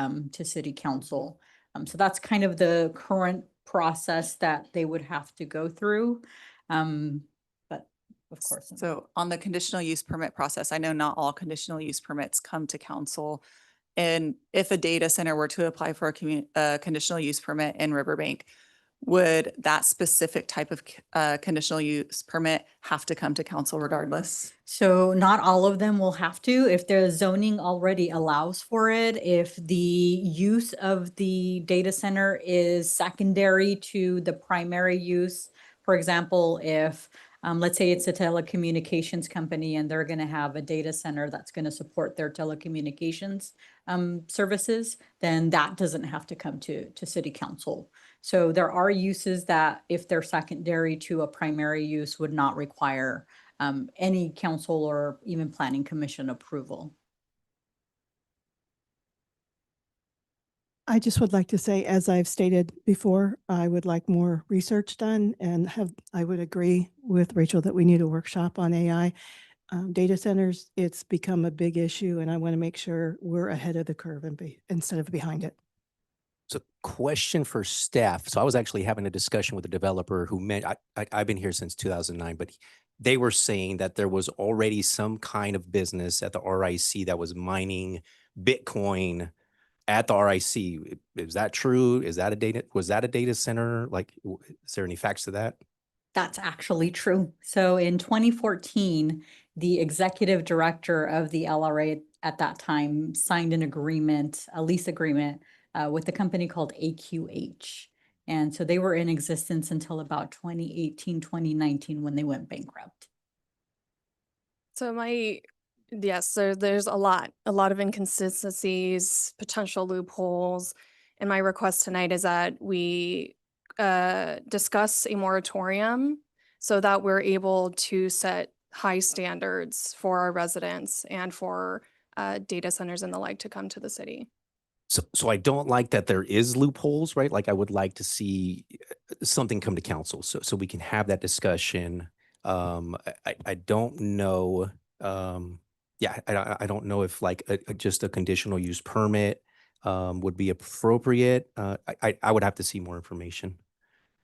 city council. So that's kind of the current process that they would have to go through. But of course. So on the conditional use permit process, I know not all conditional use permits come to council. And if a data center were to apply for a conditional use permit in Riverbank, would that specific type of conditional use permit have to come to council regardless? So not all of them will have to, if the zoning already allows for it, if the use of the data center is secondary to the primary use. For example, if let's say it's a telecommunications company and they're going to have a data center that's going to support their telecommunications services, then that doesn't have to come to city council. So there are uses that if they're secondary to a primary use would not require any council or even planning commission approval. I just would like to say, as I've stated before, I would like more research done, and I would agree with Rachel that we need a workshop on AI. Data centers, it's become a big issue, and I want to make sure we're ahead of the curve instead of behind it. So question for staff. So I was actually having a discussion with a developer who I've been here since 2009, but they were saying that there was already some kind of business at the RIC that was mining Bitcoin at the RIC. Is that true? Was that a data center? Like, is there any facts to that? That's actually true. So in 2014, the executive director of the LRA at that time signed an agreement, a lease agreement with a company called AQH. And so they were in existence until about 2018, 2019 when they went bankrupt. So yes, so there's a lot of inconsistencies, potential loopholes. And my request tonight is that we discuss a moratorium so that we're able to set high standards for our residents and for data centers and the like to come to the city. So I don't like that there is loopholes, right? Like I would like to see something come to council so we can have that discussion. I don't know. I don't know if like just a conditional use permit would be appropriate. I would have to see more information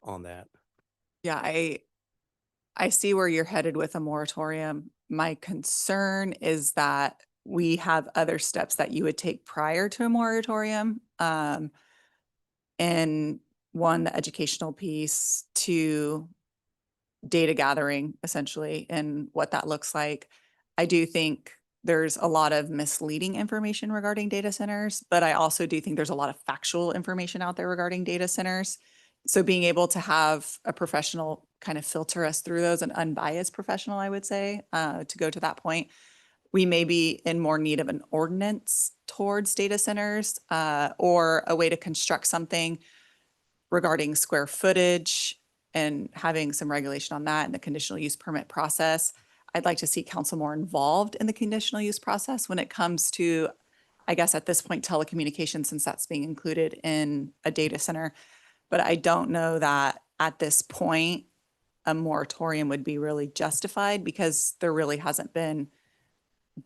on that. Yeah, I see where you're headed with a moratorium. My concern is that we have other steps that you would take prior to a moratorium. And one, the educational piece, two, data gathering essentially, and what that looks like. I do think there's a lot of misleading information regarding data centers, but I also do think there's a lot of factual information out there regarding data centers. So being able to have a professional kind of filter us through those, an unbiased professional, I would say, to go to that point. We may be in more need of an ordinance towards data centers or a way to construct something regarding square footage and having some regulation on that and the conditional use permit process. I'd like to see council more involved in the conditional use process when it comes to, I guess at this point, telecommunications, since that's being included in a data center. But I don't know that at this point, a moratorium would be really justified because there really hasn't been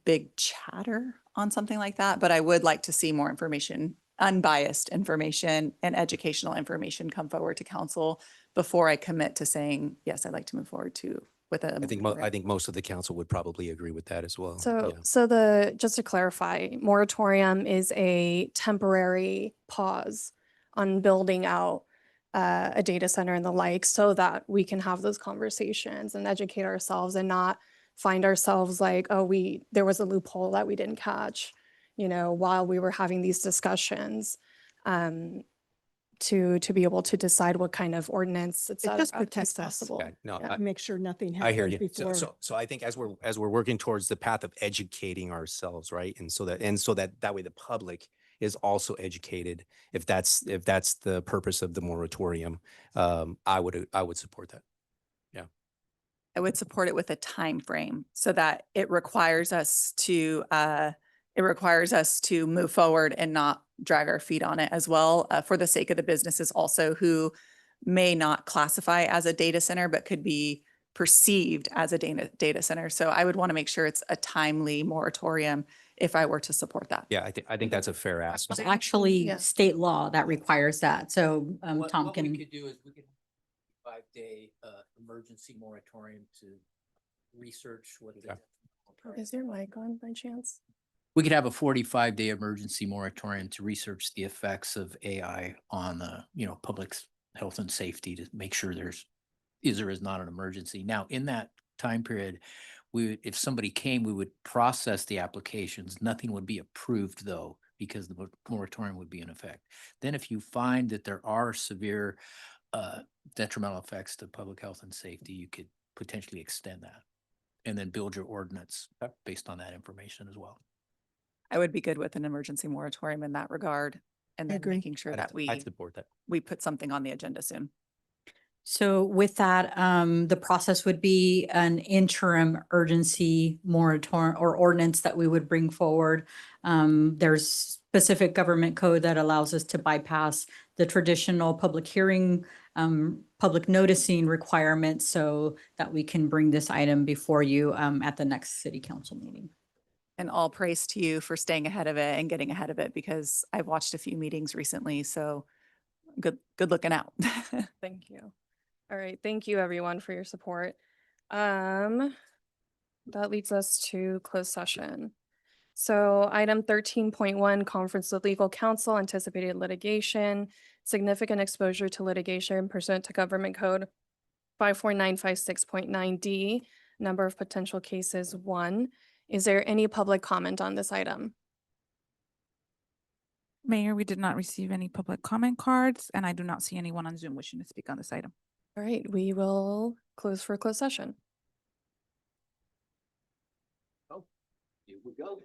big chatter on something like that. But I would like to see more information, unbiased information and educational information come forward to council before I commit to saying, yes, I'd like to move forward with a. I think most of the council would probably agree with that as well. So, Yeah. just to clarify, moratorium is a temporary pause on building out a data center and the like, so that we can have those conversations and educate ourselves and not find ourselves like, oh, there was a loophole that we didn't catch, while we were having these discussions, to be able to decide what kind of ordinance, et It cetera, just is protects us. possible. Okay, no, Yeah. Make sure nothing I hear happens you. before. So I think as we're working towards the path of educating ourselves, right? And so that way the public is also educated. If that's the purpose of the moratorium, I would support that. Yeah. I would support it with a time frame so that it requires us to move forward and not drag our feet on it as well, for the sake of the businesses also who may not classify as a data center, but could be perceived as a data center. So I would want to make sure it's a timely moratorium if I were to support that. Yeah, I think that's a fair ask. It's actually Yeah. state law that requires that. So Tom What can. we could do is we could 5-day emergency moratorium to research what the. Is your mic on by chance? We could have a 45-day emergency moratorium to research the effects of AI on public's health and safety to make sure there is not an emergency. Now, in that time period, if somebody came, we would process the applications. Nothing would be approved though, because the moratorium would be in effect. Then if you find that there are severe detrimental effects to public health and safety, you could potentially extend that and then build your ordinance based on that information as well. I would be good with an emergency moratorium in that regard, and then agree. making sure that I'd support that. we put something on the agenda soon. So with that, the process would be an interim urgency moratorium or ordinance that we would bring forward. There's specific government code that allows us to bypass the traditional public hearing, public noticing requirements so that we can bring this item before you at the next city council meeting. And all praise to you for staying ahead of it and getting ahead of it, because I've watched a few meetings recently, so good looking out. Thank you. All right, thank you everyone for your support. That leads us to closed session. So item 13.1, conference with legal counsel, anticipated litigation, significant exposure to litigation pursuant to government code 54956.9D, number of potential cases 1. Is there any public comment on this item? Mayor, we did not receive any public comment cards, and I do not see anyone on Zoom wishing to speak on this item. All right, we will close for closed session. Here we go.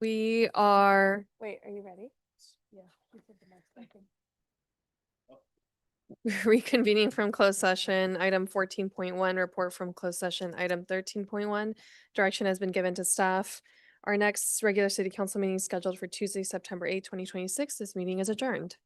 We are, wait, are you ready? Reconvening from closed session, item 14.1, report from closed session, item 13.1. Direction has been given to staff. Our next regular city council meeting is scheduled for Tuesday, September 8th, 2026. This meeting is adjourned.